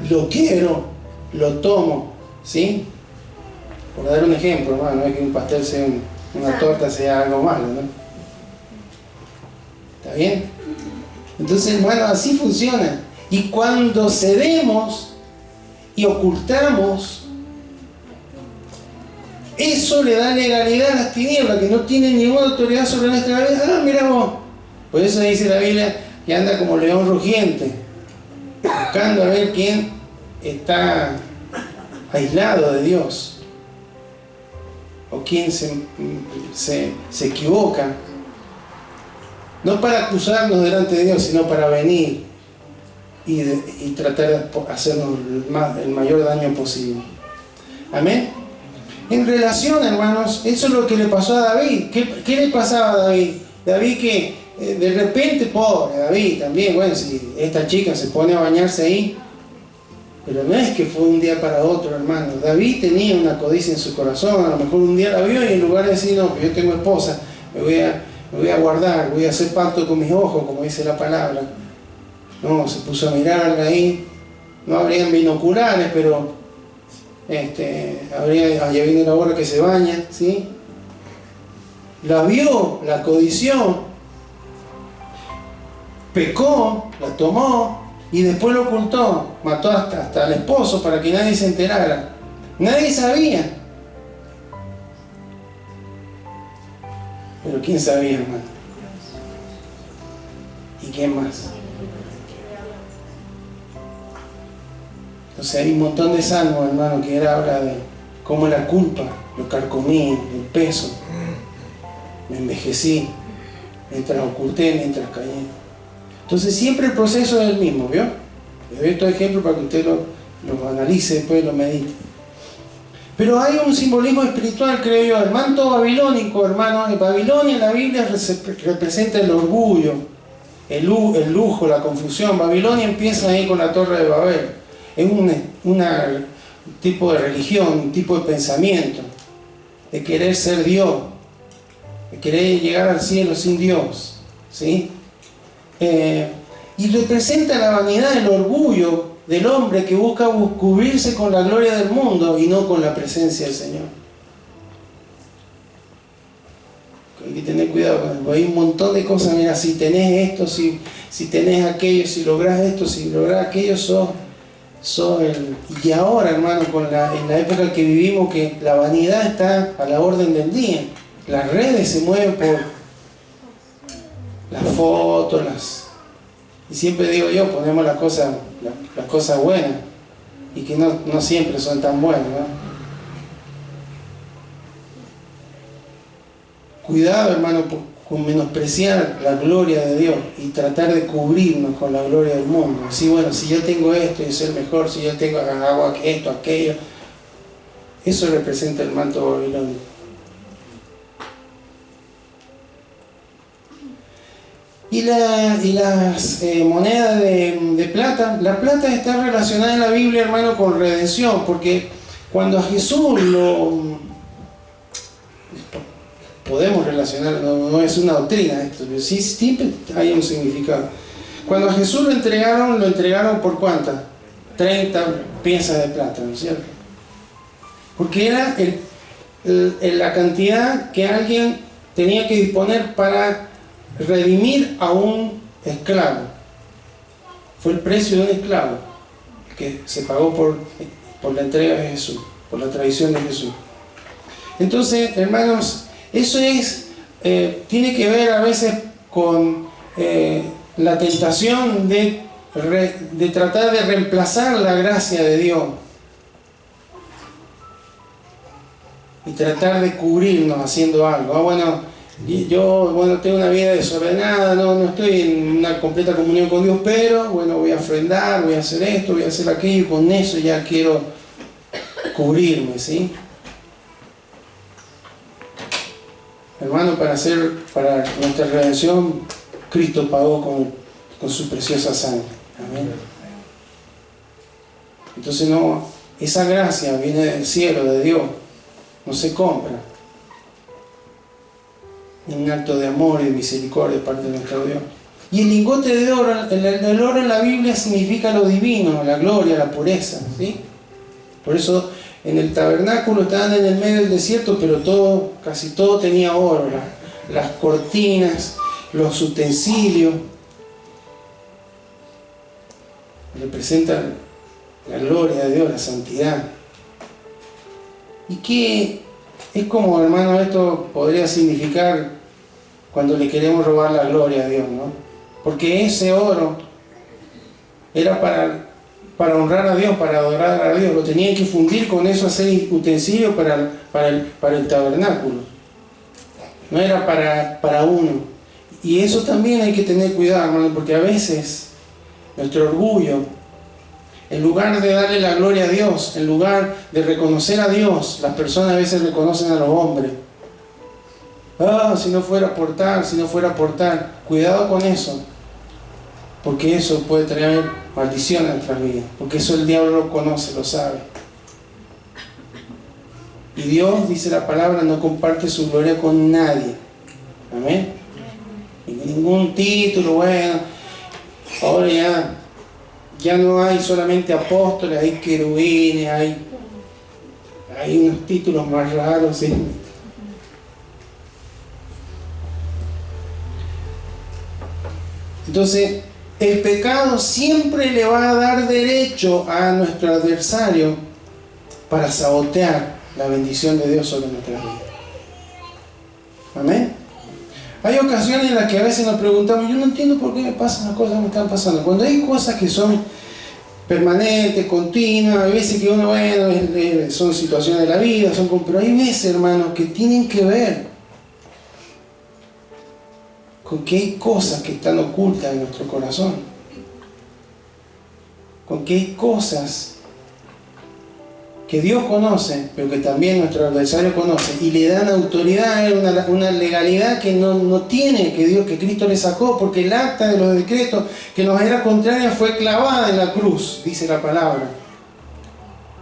lo quiero, lo tomo, ¿sí? Por dar un ejemplo, hermano, no es que un pastel sea una torta sea algo malo, ¿no? ¿Está bien? Entonces, hermano, así funciona. Y cuando cedemos y ocultamos, eso le da legalidad a las tinieblas, que no tienen ninguna autoridad sobre nuestra vida. Mira vos. Por eso dice la Biblia que anda como león rugiente, buscando a ver quién está aislado de Dios, o quién se equivoca, no para acusarnos delante de Dios, sino para venir y tratar de hacernos el mayor daño posible. Amén. En relación, hermanos, eso es lo que le pasó a David. ¿Qué le pasaba a David? David que de repente, pobre David también, bueno, si esta chica se pone a bañarse ahí, pero no es que fue un día para otro, hermano. David tenía una codicia en su corazón, a lo mejor un día la vio y en lugar de decir, no, que yo tengo esposa, me voy a guardar, voy a hacer pacto con mis ojos, como dice la palabra. No, se puso a mirarla ahí. No habrían binoculares, pero allá viene la hora que se baña, ¿sí? La vio, la codició, pecó, la tomó y después lo ocultó. Mató hasta al esposo para que nadie se enterara. Nadie sabía. Pero ¿quién sabía, hermano? ¿Y quién más? Entonces hay un montón de salmos, hermano, que habla de cómo la culpa lo carcomí, el peso. Me envejecí, mientras oculté, mientras callé. Entonces siempre el proceso es el mismo, ¿vio? Les doy estos ejemplos para que usted lo analice, después lo medite. Pero hay un simbolismo espiritual, creo yo. El manto babilónico, hermano, en Babilonia en la Biblia representa el orgullo, el lujo, la confusión. Babilonia empieza ahí con la Torre de Babel. Es un tipo de religión, un tipo de pensamiento, de querer ser Dios, de querer llegar al cielo sin Dios, ¿sí? Y representa la vanidad, el orgullo del hombre que busca cubrirse con la gloria del mundo y no con la presencia del Señor. Hay que tener cuidado, hay un montón de cosas. Mira, si tenés esto, si tenés aquello, si lográs esto, si lográs aquello, y ahora, hermano, en la época que vivimos, que la vanidad está a la orden del día. Las redes se mueven por las fotos, y siempre digo yo, ponemos las cosas buenas, y que no siempre son tan buenas, ¿no? Cuidado, hermano, con menospreciar la gloria de Dios y tratar de cubrirnos con la gloria del mundo. Así, bueno, si yo tengo esto, yo soy el mejor, si yo hago esto, aquello. Eso representa el manto babilónico. Y las monedas de plata, la plata está relacionada en la Biblia, hermano, con redención, porque cuando a Jesús podemos relacionar, no es una doctrina esto, pero sí siempre hay un significado. Cuando a Jesús lo entregaron por ¿cuántas? 30 piezas de plata, ¿no es cierto? Porque era la cantidad que alguien tenía que disponer para redimir a un esclavo. Fue el precio de un esclavo que se pagó por la entrega de Jesús, por la traición de Jesús. Entonces, hermanos, eso tiene que ver a veces con la tentación de tratar de reemplazar la gracia de Dios y tratar de cubrirnos haciendo algo. Yo tengo una vida desordenada, no estoy en una completa comunión con Dios, pero voy a ofrendar, voy a hacer esto, voy a hacer aquello, y con eso ya quiero cubrirme, ¿sí? Hermano, para nuestra redención, Cristo pagó con su preciosa sangre. Amén. Entonces esa gracia viene del cielo, de Dios, no se compra. Un acto de amor y de misericordia de parte de nuestro Dios. Y el lingote de oro, el oro en la Biblia significa lo divino, la gloria, la pureza, ¿sí? Por eso en el tabernáculo estaban en el medio del desierto, pero casi todo tenía oro, las cortinas, los utensilios, representan la gloria de Dios, la santidad. Y que es como, hermano, esto podría significar cuando le queremos robar la gloria a Dios, ¿no? Porque ese oro era para honrar a Dios, para adorar a Dios. Lo tenían que fundir con eso, hacer utensilios para el tabernáculo. No era para uno. Y eso también hay que tener cuidado, hermano, porque a veces nuestro orgullo, en lugar de darle la gloria a Dios, en lugar de reconocer a Dios, las personas a veces reconocen a los hombres. Si no fuera por tal, cuidado con eso, porque eso puede traer maldición a nuestras vidas, porque eso el diablo lo conoce, lo sabe. Y Dios, dice la palabra, no comparte su gloria con nadie. Amén. Y ningún título, ahora ya no hay solamente apóstoles, hay querubines, hay unos títulos más raros, ¿sí? Entonces, el pecado siempre le va a dar derecho a nuestro adversario para sabotear la bendición de Dios sobre nuestras vidas. Amén. Hay ocasiones en las que a veces nos preguntamos, yo no entiendo por qué me pasan las cosas que me están pasando. Cuando hay cosas que son permanentes, continuas, hay veces que uno, son situaciones de la vida, pero hay veces, hermanos, que tienen que ver con que hay cosas que están ocultas en nuestro corazón, con que hay cosas que Dios conoce, pero que también nuestro adversario conoce, y le dan autoridad, una legalidad que no tiene, que Cristo le sacó, porque el acta de los decretos que nos era contraria fue clavada en la cruz, dice la palabra.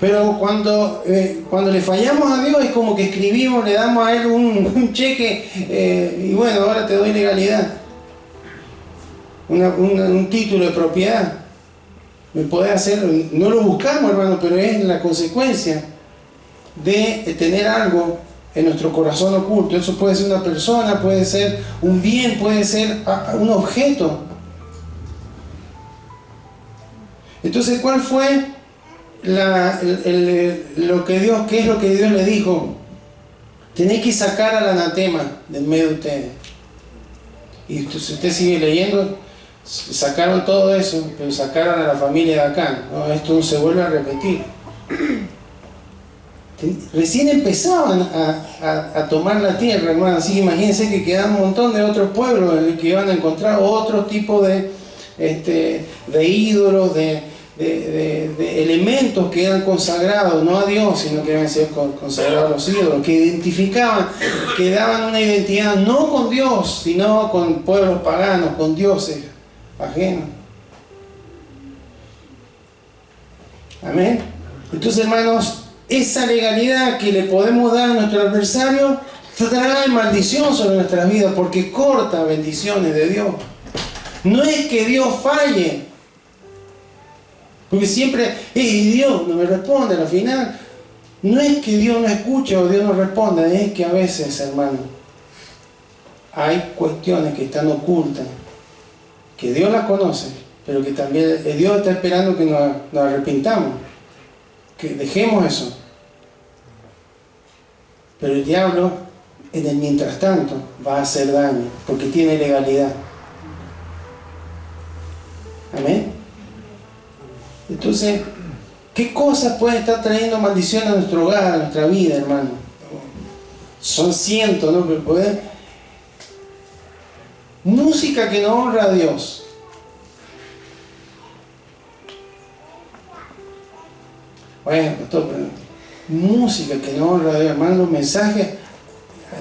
Pero cuando le fallamos a Dios es como que escribimos, le damos a Él un cheque, y ahora te doy legalidad, un título de propiedad. Me podés hacer, no lo buscamos, hermano, pero es la consecuencia de tener algo en nuestro corazón oculto. Eso puede ser una persona, puede ser un bien, puede ser un objeto. Entonces, ¿cuál fue qué es lo que Dios le dijo? Tenéis que sacar al anatema del medio de ustedes. Y si usted sigue leyendo, sacaron todo eso, pero sacaron a la familia de Acán. Esto no se vuelve a repetir. Recién empezaban a tomar la tierra, hermano. Así que imagínense que quedan un montón de otros pueblos en los que iban a encontrar otro tipo de ídolos, de elementos que eran consagrados, no a Dios, sino que deben ser consagrados a los ídolos, que identificaban, que daban una identidad no con Dios, sino con pueblos paganos, con dioses ajenos. Amén. Entonces, hermanos, esa legalidad que le podemos dar a nuestro adversario traerá maldición sobre nuestras vidas, porque corta bendiciones de Dios. No es que Dios falle, porque siempre, Dios no me responde al final. No es que Dios no escuche o Dios no responda, es que a veces, hermano, hay cuestiones que están ocultas que Dios la conoce, pero que también Dios está esperando que nos arrepintamos, que dejemos eso. Pero el diablo, en el mientras tanto, va a hacer daño, porque tiene legalidad. Amén. Entonces, ¿qué cosas pueden estar trayendo maldición a nuestro hogar, a nuestra vida, hermano? Son cientos, ¿no? Pero música que no honra a Dios. Bueno, pastor, pero música que no honra a Dios, hermano, los mensajes.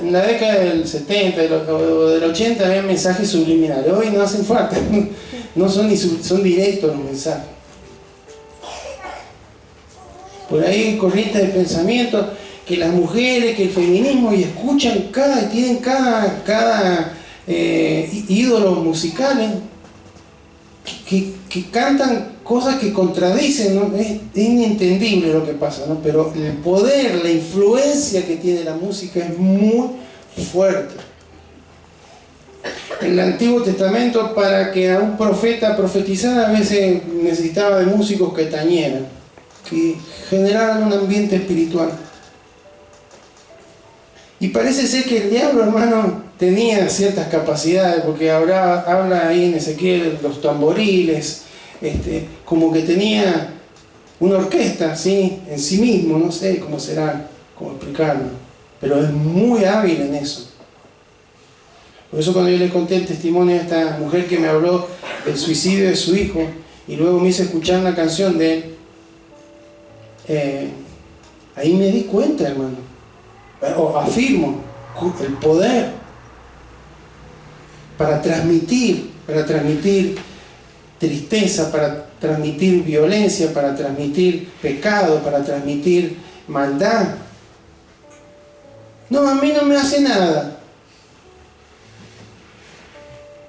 En la década del 70 o del 80 había mensajes subliminales. Hoy no hacen falta. No son son directos los mensajes. Por ahí hay corrientes de pensamiento que las mujeres, que el feminismo, y escuchan tienen cada ídolos musicales que cantan cosas que contradicen, ¿no? Es inentendible lo que pasa, ¿no? Pero el poder, la influencia que tiene la música es muy fuerte. En el Antiguo Testamento, para que a un profeta profetizara, a veces necesitaba de músicos que tañeran, que generaran un ambiente espiritual. Y parece ser que el diablo, hermano, tenía ciertas capacidades, porque habla ahí en Ezequiel los tamboriles, como que tenía una orquesta, ¿sí? En sí mismo, no sé cómo será, cómo explicarlo, pero es muy hábil en eso. Por eso cuando yo les conté el testimonio de esta mujer que me habló del suicidio de su hijo, y luego me hizo escuchar una canción de él, ahí me di cuenta, hermano, o afirmo el poder para transmitir tristeza, para transmitir violencia, para transmitir pecado, para transmitir maldad. No, a mí no me hace nada.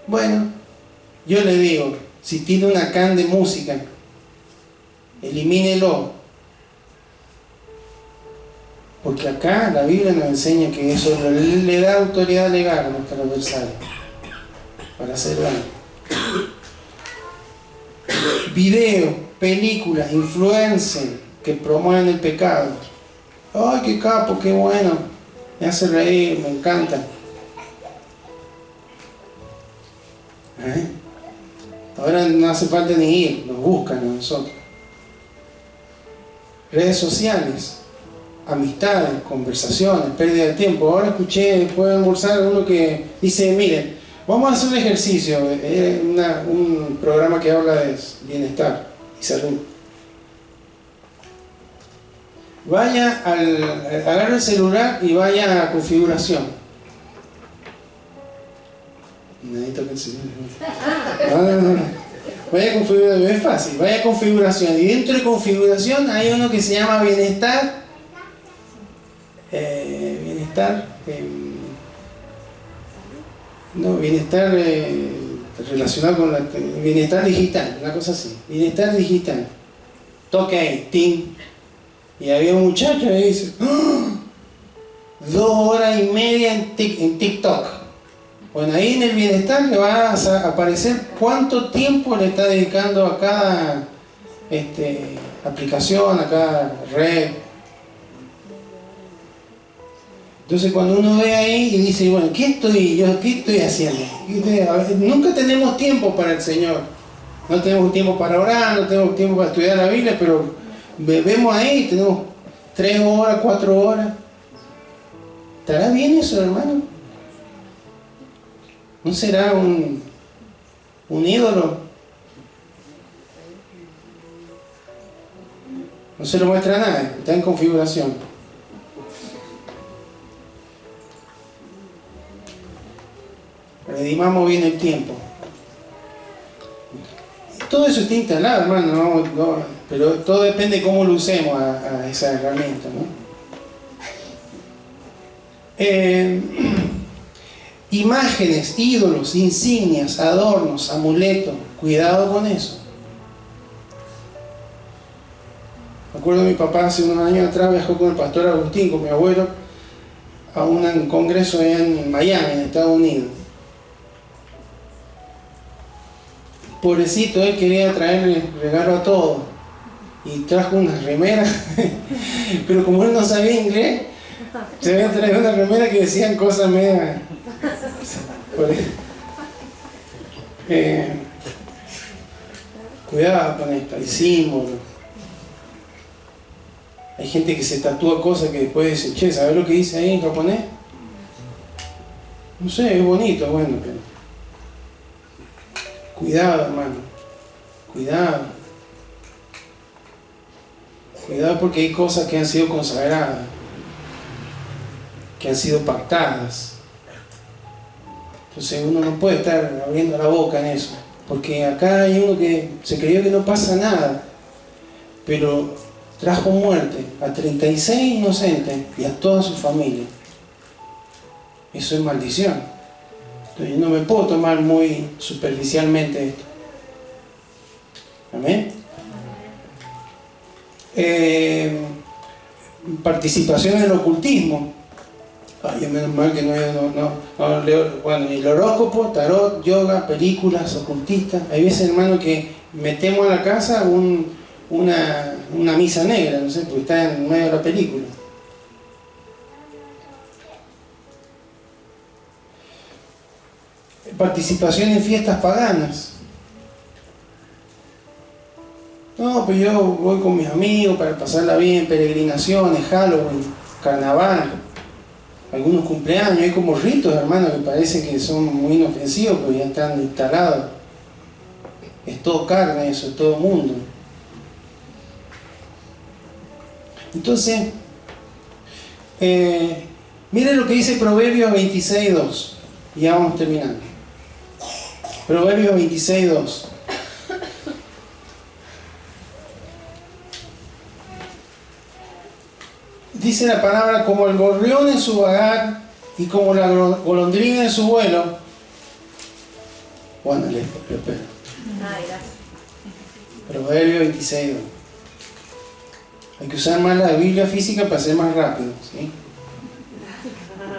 Bueno, yo le digo, si tiene una can de música, elimínelo. Porque acá la Biblia nos enseña que eso le da autoridad legal a nuestro adversario para hacer daño. Videos, películas, influencers que promueven el pecado. ¡Ay, qué capo, qué bueno! Me hace reír, me encanta. Ahora no hace falta ni ir, nos buscan a nosotros. Redes sociales, amistades, conversaciones, pérdida de tiempo. Ahora escuché después de almorzar uno que dice, miren, vamos a hacer un ejercicio, un programa que habla de bienestar y salud. Agarra el celular y vaya a configuración. Necesito que el celular. No. Vaya a configuración, es fácil, vaya a configuración. Y dentro de configuración hay uno que se llama bienestar. Bienestar relacionado con bienestar digital, una cosa así. Bienestar digital. Toque ahí, ting. Y había un muchacho que dice, 2 horas y media en TikTok. Bueno, ahí en el bienestar le va a aparecer cuánto tiempo le está dedicando a cada aplicación, a cada red. Entonces cuando uno ve ahí y dice, bueno, ¿qué estoy haciendo? Nunca tenemos tiempo para el Señor. No tenemos tiempo para orar, no tenemos tiempo para estudiar la Biblia, pero vemos ahí, tenemos 3 horas, 4 horas. ¿Estará bien eso, hermano? ¿No será un ídolo? No se lo muestra a nadie, está en configuración. Redimamos bien el tiempo. Todo eso está instalado, hermano, pero todo depende de cómo lo usemos a esa herramienta, ¿no? Imágenes, ídolos, insignias, adornos, amuletos, cuidado con eso. Me acuerdo de mi papá hace unos años atrás viajó con el pastor Agustín, con mi abuelo, a un congreso allá en Miami, en Estados Unidos. pobrecito, él quería traerle regalo a todos y trajo unas remeras, pero como él no sabía inglés, se había traído una remera que decían cosas media... cuidado con esto, hay símbolos. Hay gente que se tatúa cosas que después dice, che, ¿sabes lo que dice ahí en japonés? No sé, es bonito, bueno, pero... Cuidado, hermano. Cuidado. Cuidado porque hay cosas que han sido consagradas, que han sido pactadas. Entonces uno no puede estar abriendo la boca en eso, porque acá hay uno que se creyó que no pasa nada, pero trajo muerte a 36 inocentes y a toda su familia. Eso es maldición. Entonces yo no me puedo tomar muy superficialmente esto. Amén. Participación en el ocultismo. Ay, menos mal que no leo. Bueno, el horóscopo, tarot, yoga, películas, ocultistas. Hay veces, hermano, que metemos a la casa una misa negra, no sé, porque está en medio de la película. Participación en fiestas paganas. No, pues yo voy con mis amigos para pasarla bien, peregrinaciones, Halloween, carnaval, algunos cumpleaños. Hay como ritos, hermano, que parecen que son muy inofensivos, pero ya están instalados. Es todo carne, eso es todo mundo. Entonces, miren lo que dice Proverbios 26:2. Y ya vamos terminando. Proverbios 26:2. Dice la palabra, como el gorrión en su vagar y como la golondrina en su vuelo. Bueno, le espero. Proverbios 26:2. Hay que usar más la Biblia física para ser más rápido, ¿sí?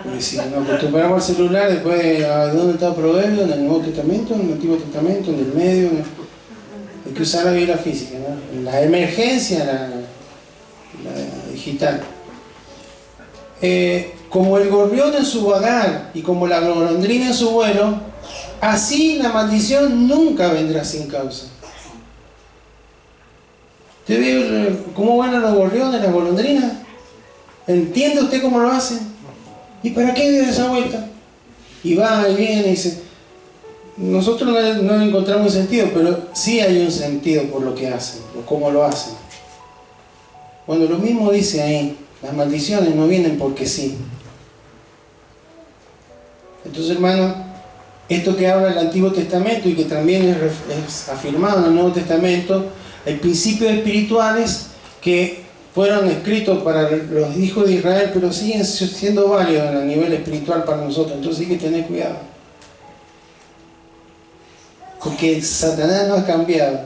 Porque si nos acostumbramos al celular, después, ¿dónde está Proverbio? ¿En el Nuevo Testamento? ¿En el Antiguo Testamento? ¿En el medio? Hay que usar la Biblia física, ¿no? En la emergencia, la digital. Como el gorrión en su vagar y como la golondrina en su vuelo, así la maldición nunca vendrá sin causa. ¿Usted ve cómo van los gorriones, las golondrinas? ¿Entiende usted cómo lo hacen? ¿Y para qué dio esa vuelta? Y va y viene y dice, nosotros no le encontramos sentido, pero sí hay un sentido por lo que hacen, o cómo lo hacen. Bueno, lo mismo dice ahí, las maldiciones no vienen porque sí. Entonces, hermano, esto que habla el Antiguo Testamento y que también es afirmado en el Nuevo Testamento, hay principios espirituales que fueron escritos para los hijos de Israel, pero siguen siendo válidos a nivel espiritual para nosotros. Entonces hay que tener cuidado, porque Satanás no ha cambiado.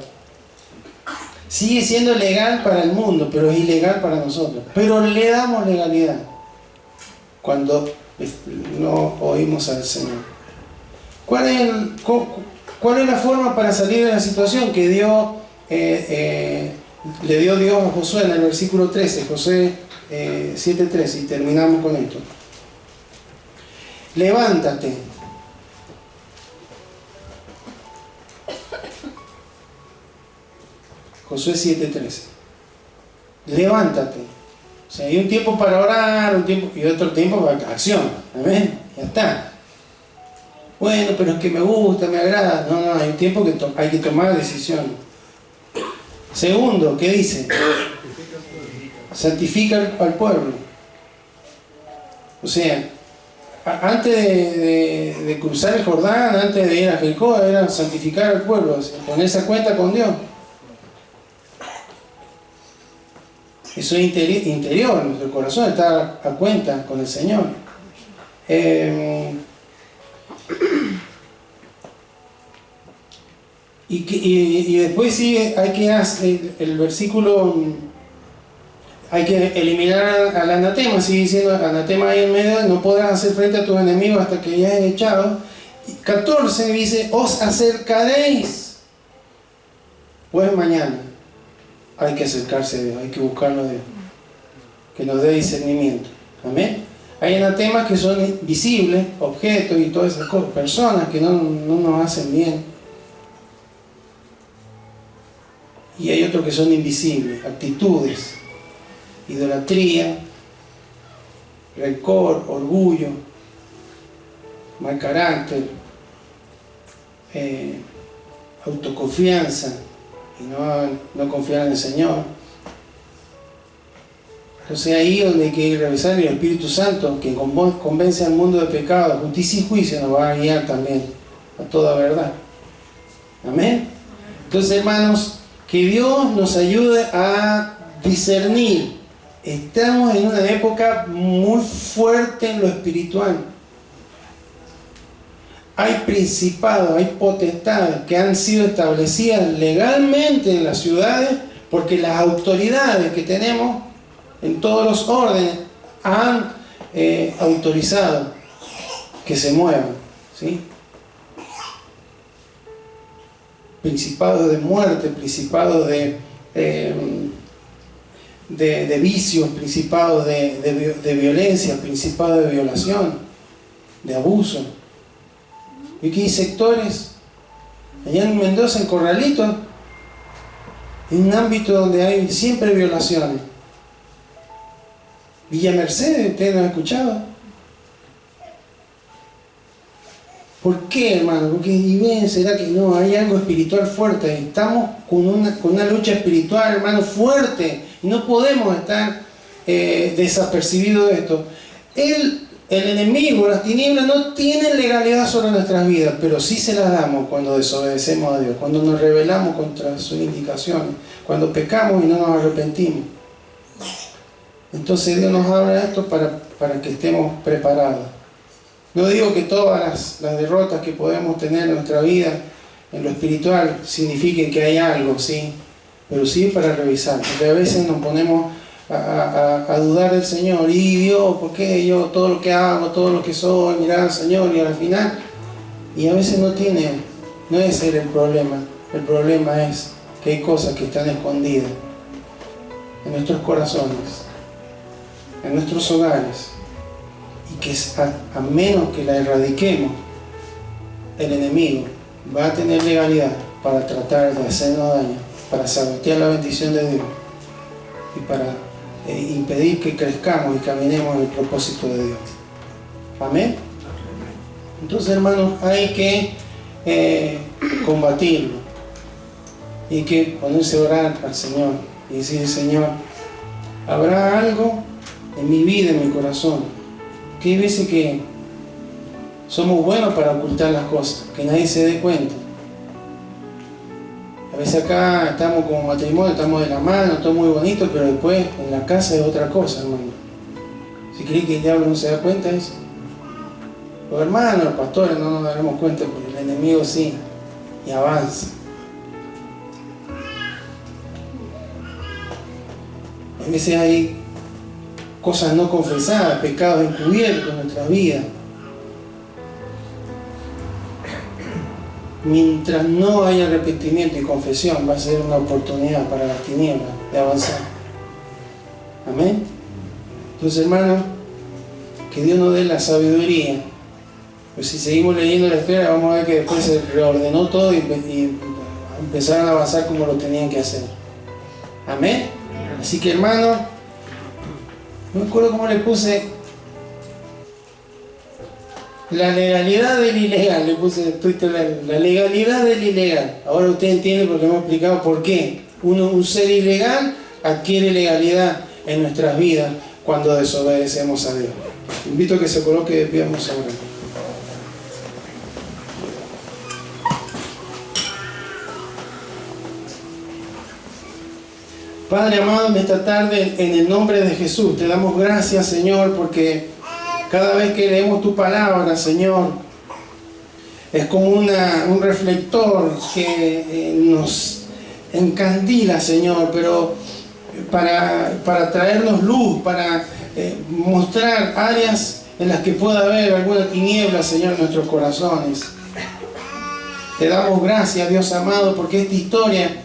Sigue siendo legal para el mundo, pero es ilegal para nosotros. Pero le damos legalidad cuando no oímos al Señor. ¿Cuál es la forma para salir de la situación que le dio Dios a Josué en el versículo 13, Josué 7:13, y terminamos con esto? Levántate. Josué 7:13. Levántate. O sea, hay un tiempo para orar, un tiempo y otro tiempo para acción. Amén. Ya está. Bueno, pero es que me gusta, me agrada. No, hay un tiempo que hay que tomar decisiones. Segundo, ¿qué dice? Santifica al pueblo. O sea, antes de cruzar el Jordán, antes de ir a Jericó, era santificar al pueblo, o sea, ponerse a cuenta con Dios. Eso es interior, nuestro corazón está a cuenta con el Señor. Y después sigue, hay que hacer el versículo, hay que eliminar al anatema, sigue diciendo anatema ahí en medio, no podrás hacer frente a tus enemigos hasta que ya hayas echado. Y 14 dice, os acercaréis o es mañana, hay que acercarse a Dios, hay que buscarlo a Dios, que nos dé discernimiento. Amén. Hay anatemas que son visibles, objetos y todas esas cosas, personas que no nos hacen bien. Y hay otros que son invisibles, actitudes, idolatría, rencor, orgullo, mal carácter, autoconfianza y no confiar en el Señor. Entonces ahí donde hay que revisar, el Espíritu Santo, que convence al mundo de pecado, justicia y juicio, nos va a guiar también a toda verdad. Amén. Entonces, hermanos, que Dios nos ayude a discernir. Estamos en una época muy fuerte en lo espiritual. Hay principados, hay potestades que han sido establecidas legalmente en las ciudades porque las autoridades que tenemos en todos los órdenes han autorizado que se muevan, ¿sí? Principados de muerte, principados de vicios, principados de violencia, principados de violación, de abuso. Y que hay sectores, allá en Mendoza, en Corralito, en un ámbito donde hay siempre violaciones. Villa Mercedes, ustedes no han escuchado. ¿Por qué, hermano? Porque y ven, será que no, hay algo espiritual fuerte. Estamos con una lucha espiritual, hermano, fuerte. Y no podemos estar desapercibidos de esto. El enemigo, las tinieblas, no tienen legalidad sobre nuestras vidas, pero sí se las damos cuando desobedecemos a Dios, cuando nos rebelamos contra sus indicaciones, cuando pecamos y no nos arrepentimos. Entonces Dios nos habla de esto para que estemos preparados. No digo que todas las derrotas que podemos tener en nuestra vida, en lo espiritual, signifiquen que hay algo, ¿sí? Pero sí para revisar, porque a veces nos ponemos a dudar del Señor. Y Dios, ¿por qué yo todo lo que hago, todo lo que soy, mirar al Señor? Y al final, y a veces no es ese el problema. El problema es que hay cosas que están escondidas en nuestros corazones, en nuestros hogares, y que a menos que la erradiquemos, el enemigo va a tener legalidad para tratar de hacernos daño, para sabotear la bendición de Dios y para impedir que crezcamos y caminemos en el propósito de Dios. Amén. Entonces, hermanos, hay que combatirlo y hay que ponerse a orar al Señor y decir: Señor, ¿habrá algo en mi vida, en mi corazón, que hay veces que somos buenos para ocultar las cosas, que nadie se dé cuenta? A veces acá estamos como matrimonio, estamos de la mano, todo muy bonito, pero después en la casa es otra cosa, hermano. Si creen que el diablo no se da cuenta de eso, los hermanos, los pastores no nos daremos cuenta, porque el enemigo sí, y avanza. A veces hay cosas no confesadas, pecados encubiertos en nuestra vida. Mientras no haya arrepentimiento y confesión, va a ser una oportunidad para las tinieblas de avanzar. Amén. Entonces, hermanos, que Dios nos dé la sabiduría. Pues si seguimos leyendo la historia, vamos a ver que después se reordenó todo y empezaron a avanzar como lo tenían que hacer. Amén. Así que, hermanos, no me acuerdo cómo le puse. La legalidad del ilegal, le puse en Twitter, la legalidad del ilegal. Ahora usted entiende porque hemos explicado por qué un ser ilegal adquiere legalidad en nuestras vidas cuando desobedecemos a Dios. Invito a que se coloque de pie, vamos a orar. Padre amado, en esta tarde, en el nombre de Jesús, te damos gracias, Señor, porque cada vez que leemos tu palabra, Señor, es como un reflector que nos encandila, Señor, pero para traernos luz, para mostrar áreas en las que pueda haber alguna tiniebla, Señor, en nuestros corazones. Te damos gracias, Dios amado, porque esta historia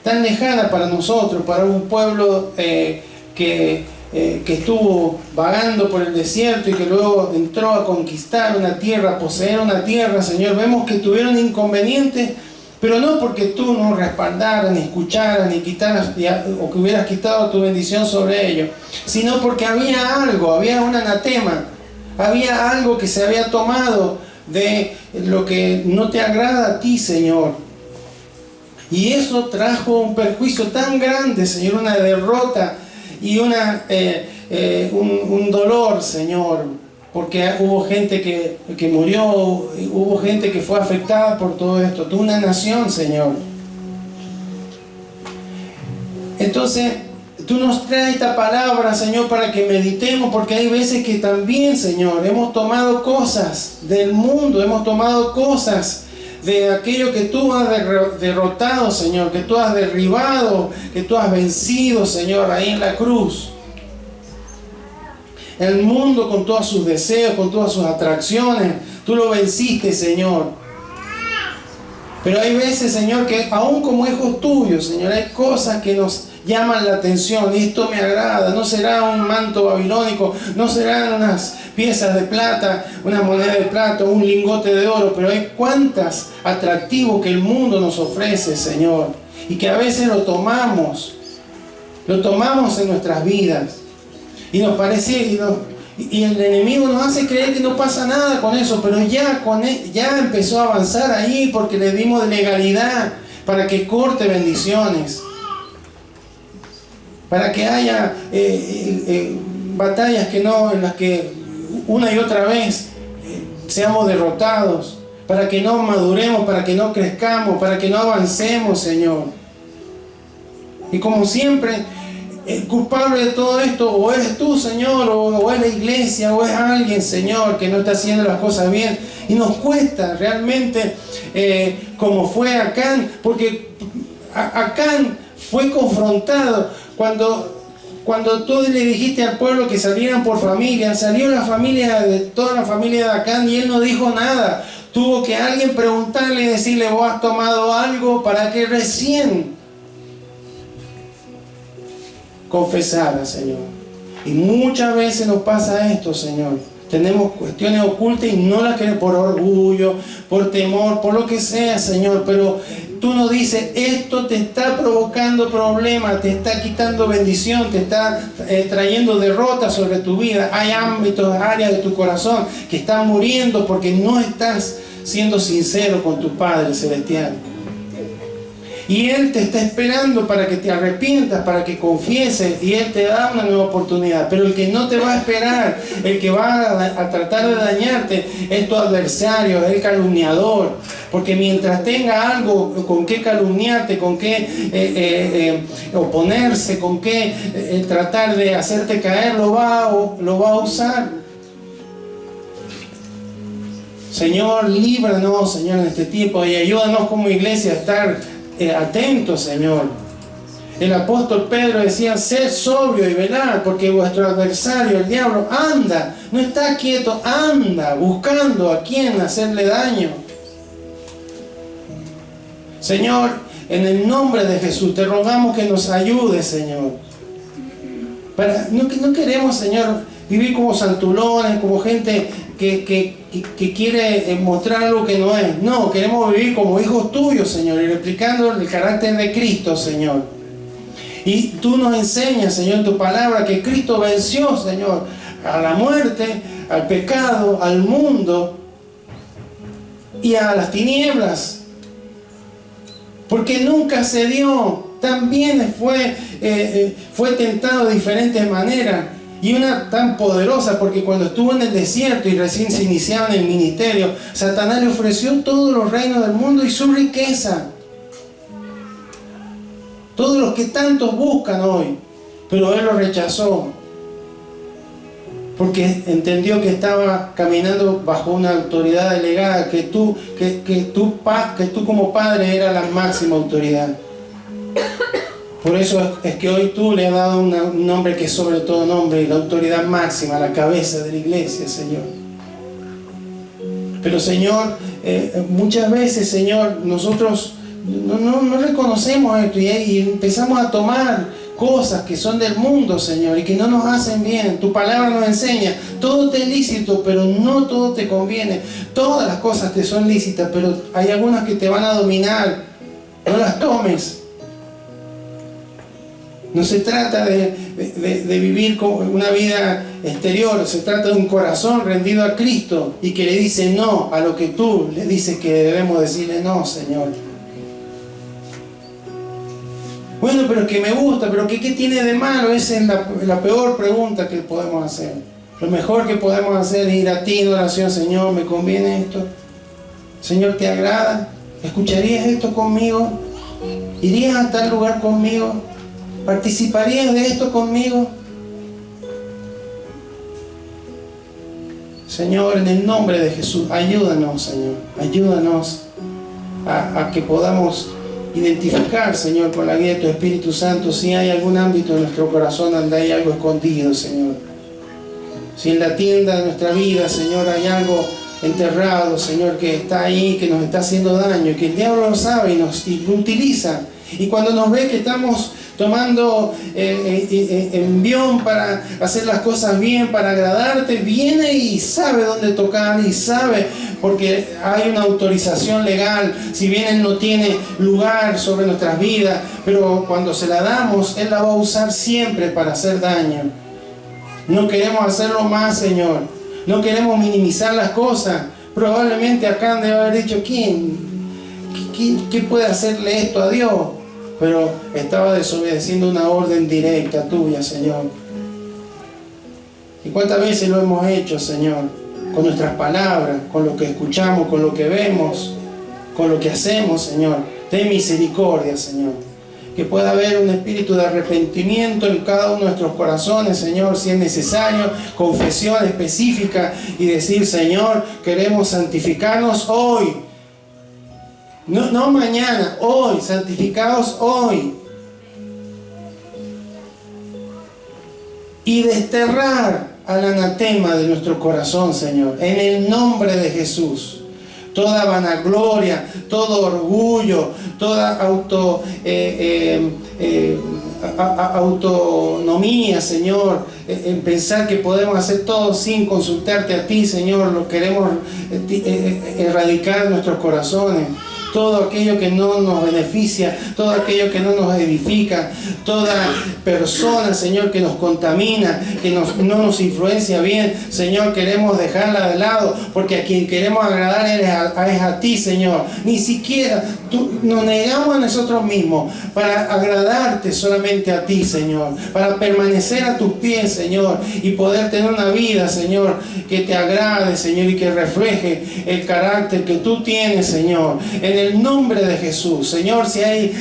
tan lejana para nosotros, para un pueblo que estuvo vagando por el desierto y que luego entró a conquistar una tierra, a poseer una tierra, Señor. Vemos que tuvieron inconvenientes, pero no porque tú no respaldaras, ni escucharas, ni quitaras, o que hubieras quitado tu bendición sobre ellos, sino porque había algo, había un anatema, había algo que se había tomado de lo que no te agrada a ti, Señor. Y eso trajo un perjuicio tan grande, Señor, una derrota y un dolor, Señor, porque hubo gente que murió, hubo gente que fue afectada por todo esto, toda una nación, Señor. Entonces, tú nos traes esta palabra, Señor, para que meditemos, porque hay veces que también, Señor, hemos tomado cosas del mundo, hemos tomado cosas de aquello que tú has derrotado, Señor, que tú has derribado, que tú has vencido, Señor, ahí en la cruz. El mundo con todos sus deseos, con todas sus atracciones, tú lo venciste, Señor. Pero hay veces, Señor, que aún como hijos tuyos, Señor, hay cosas que nos llaman la atención. Y esto me agrada. No será un manto babilónico, no serán unas piezas de plata, una moneda de plata, un lingote de oro, pero hay cuantos atractivos que el mundo nos ofrece, Señor, y que a veces lo tomamos en nuestras vidas, y nos parece, y el enemigo nos hace creer que no pasa nada con eso, pero ya empezó a avanzar ahí, porque le dimos legalidad para que corte bendiciones, para que haya batallas en las que una y otra vez seamos derrotados, para que no maduremos, para que no crezcamos, para que no avancemos, Señor. Y como siempre, el culpable de todo esto o eres tú, Señor, o es la iglesia, o es alguien, Señor, que no está haciendo las cosas bien. Y nos cuesta realmente, como fue Acán, porque Acán fue confrontado cuando tú le dijiste al pueblo que salieran por familia. Salió toda la familia de Acán, y él no dijo nada. Tuvo que alguien preguntarle y decirle: ¿vos has tomado algo? Para que recién confesara, Señor. Y muchas veces nos pasa esto, Señor. Tenemos cuestiones ocultas y no las queremos, por orgullo, por temor, por lo que sea, Señor. Pero tú nos dices: esto te está provocando problemas, te está quitando bendición, te está trayendo derrota sobre tu vida. Hay ámbitos, áreas de tu corazón que están muriendo porque no estás siendo sincero con tu Padre Celestial. Y Él te está esperando para que te arrepientas, para que confieses, y Él te da una nueva oportunidad. Pero el que no te va a esperar, el que va a tratar de dañarte, es tu adversario, es el calumniador. Porque mientras tenga algo con qué calumniarte, con qué oponerse, con qué tratar de hacerte caer, lo va a usar. Señor, líbranos, Señor, en este tiempo, y ayúdanos como iglesia a estar atentos, Señor. El apóstol Pedro decía: sed sobrio y velad, porque vuestro adversario, el diablo, anda, no está quieto, anda buscando a quien hacerle daño. Señor, en el nombre de Jesús te rogamos que nos ayudes, Señor. No queremos, Señor, vivir como santulones, como gente que quiere mostrar algo que no es. No, queremos vivir como hijos tuyos, Señor, y replicando el carácter de Cristo, Señor. Y tú nos enseñas, Señor, en tu palabra, que Cristo venció, Señor, a la muerte, al pecado, al mundo y a las tinieblas. Porque nunca cedió, también fue tentado de diferentes maneras. Y una tan poderosa, porque cuando estuvo en el desierto y recién se iniciaba en el ministerio, Satanás le ofreció todos los reinos del mundo y su riqueza. Todos los que tantos buscan hoy, pero él lo rechazó. Porque entendió que estaba caminando bajo una autoridad delegada, que tú como padre eras la máxima autoridad. Por eso es que hoy tú le has dado un nombre que es sobre todo nombre, y la autoridad máxima, la cabeza de la iglesia, Señor. Pero, Señor, muchas veces, Señor, nosotros no reconocemos esto y empezamos a tomar cosas que son del mundo, Señor, y que no nos hacen bien. Tu palabra nos enseña, todo te es lícito, pero no todo te conviene. Todas las cosas te son lícitas, pero hay algunas que te van a dominar. No las tomes. No se trata de vivir una vida exterior, se trata de un corazón rendido a Cristo y que le dice no a lo que tú le dices que debemos decirle no, Señor. Bueno, pero que me gusta, pero ¿qué tiene de malo? Esa es la peor pregunta que podemos hacer. Lo mejor que podemos hacer es ir a ti en oración. Señor, ¿me conviene esto? Señor, ¿te agrada? ¿Escucharías esto conmigo? ¿Irías a tal lugar conmigo? ¿Participarías de esto conmigo? Señor, en el nombre de Jesús, ayúdanos, Señor. Ayúdanos a que podamos identificar, Señor, con la guía de tu Espíritu Santo, si hay algún ámbito en nuestro corazón donde hay algo escondido, Señor. Si en la tienda de nuestra vida, Señor, hay algo enterrado, Señor, que está ahí, que nos está haciendo daño, que el diablo lo sabe y lo utiliza. Y cuando nos ve que estamos tomando envión para hacer las cosas bien, para agradarte, viene y sabe dónde tocar y sabe, porque hay una autorización legal, si bien Él no tiene lugar sobre nuestras vidas, pero cuando se la damos, Él la va a usar siempre para hacer daño. No queremos hacerlo más, Señor. No queremos minimizar las cosas. Probablemente acá debe haber dicho, ¿Qué puede hacerle esto a Dios? Pero estaba desobedeciendo una orden directa tuya, Señor. ¿Y cuántas veces lo hemos hecho, Señor? Con nuestras palabras, con lo que escuchamos, con lo que vemos, con lo que hacemos, Señor. Ten misericordia, Señor. Que pueda haber un espíritu de arrepentimiento en cada uno de nuestros corazones, Señor, si es necesario, confesión específica y decir, Señor, queremos santificarnos hoy. No mañana, hoy, santificados hoy. Y desterrar al anatema de nuestro corazón, Señor, en el nombre de Jesús. Toda vanagloria, todo orgullo, toda autonomía, Señor, en pensar que podemos hacer todo sin consultarte a ti, Señor, lo queremos erradicar de nuestros corazones. Todo aquello que no nos beneficia, todo aquello que no nos edifica, toda persona, Señor, que nos contamina, que no nos influencia bien, Señor, queremos dejarla de lado, porque a quien queremos agradar es a ti, Señor. Ni siquiera nos negamos a nosotros mismos para agradarte solamente a ti, Señor, para permanecer a tus pies, Señor, y poder tener una vida, Señor, que te agrade, Señor, y que refleje el carácter que tú tienes, Señor. En el nombre de Jesús, Señor, si hay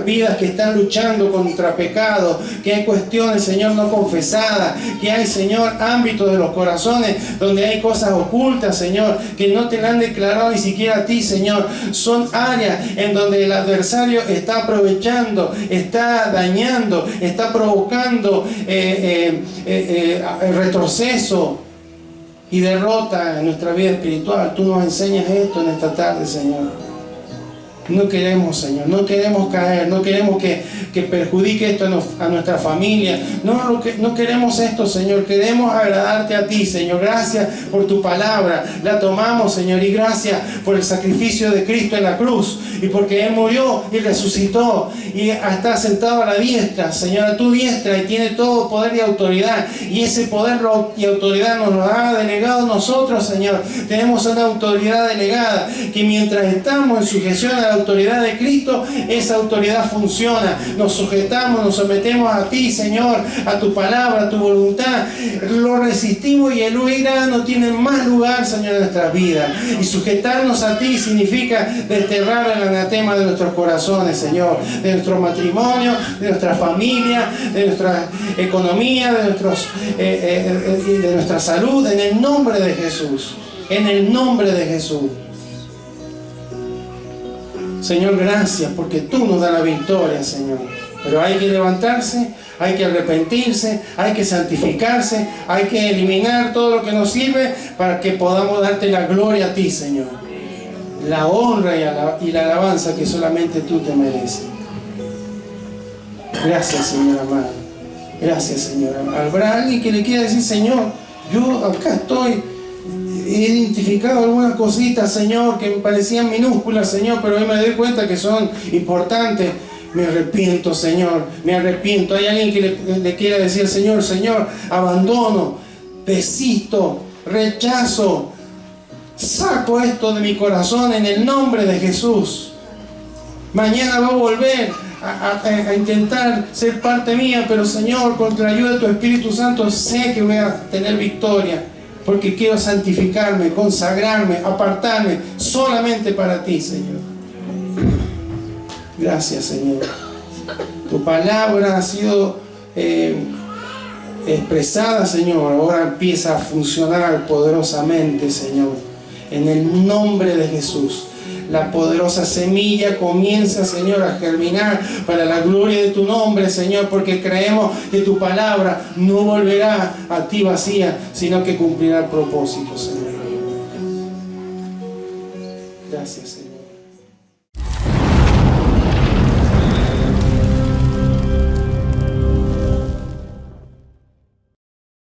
vidas que están luchando contra pecado, que hay cuestiones, Señor, no confesadas, que hay, Señor, ámbitos de los corazones donde hay cosas ocultas, Señor, que no te la han declarado ni siquiera a ti, Señor, son áreas en donde el adversario está aprovechando, está dañando, está provocando retroceso y derrota en nuestra vida espiritual. Tú nos enseñas esto en esta tarde, Señor. No queremos, Señor, no queremos caer, no queremos que perjudique esto a nuestra familia. No queremos esto, Señor, queremos agradarte a ti, Señor. Gracias por tu palabra, la tomamos, Señor, y gracias por el sacrificio de Cristo en la cruz, y porque Él murió y resucitó y está sentado a la diestra, Señor, a tu diestra, y tiene todo poder y autoridad, y ese poder y autoridad nos lo ha delegado nosotros, Señor. Tenemos una autoridad delegada que mientras estamos en sujeción a la autoridad de Cristo, esa autoridad funciona. Nos sujetamos, nos sometemos a ti, Señor, a tu palabra, a tu voluntad. Lo resistimos y el huir no tiene más lugar, Señor, en nuestras vidas. Y sujetarnos a ti significa desterrar el anatema de nuestros corazones, Señor, de nuestro matrimonio, de nuestra familia, de nuestra economía, de nuestra salud, en el nombre de Jesús. En el nombre de Jesús. Señor, gracias porque tú nos das la victoria, Señor. Pero hay que levantarse, hay que arrepentirse, hay que santificarse, hay que eliminar todo lo que nos sirve para que podamos darte la gloria a ti, Señor. la honra y la alabanza que solamente tú te mereces. Gracias, Señor amado. Gracias, Señor amado. ¿Habrá alguien que le quiera decir, Señor, yo acá estoy, he identificado algunas cositas, Señor, que me parecían minúsculas, Señor, pero hoy me doy cuenta que son importantes? Me arrepiento, Señor, me arrepiento. ¿Hay alguien que le quiera decir, Señor, Señor, abandono, desisto, rechazo, saco esto de mi corazón en el nombre de Jesús? Mañana va a volver a intentar ser parte mía, pero Señor, con la ayuda de tu Espíritu Santo sé que voy a tener victoria, porque quiero santificarme, consagrarme, apartarme solamente para ti, Señor. Gracias, Señor. Tu palabra ha sido expresada, Señor. Ahora empieza a funcionar poderosamente, Señor. En el nombre de Jesús. La poderosa semilla comienza, Señor, a germinar para la gloria de tu nombre, Señor, porque creemos que tu palabra no volverá a ti vacía, sino que cumplirá el propósito, Señor. Gracias, Señor.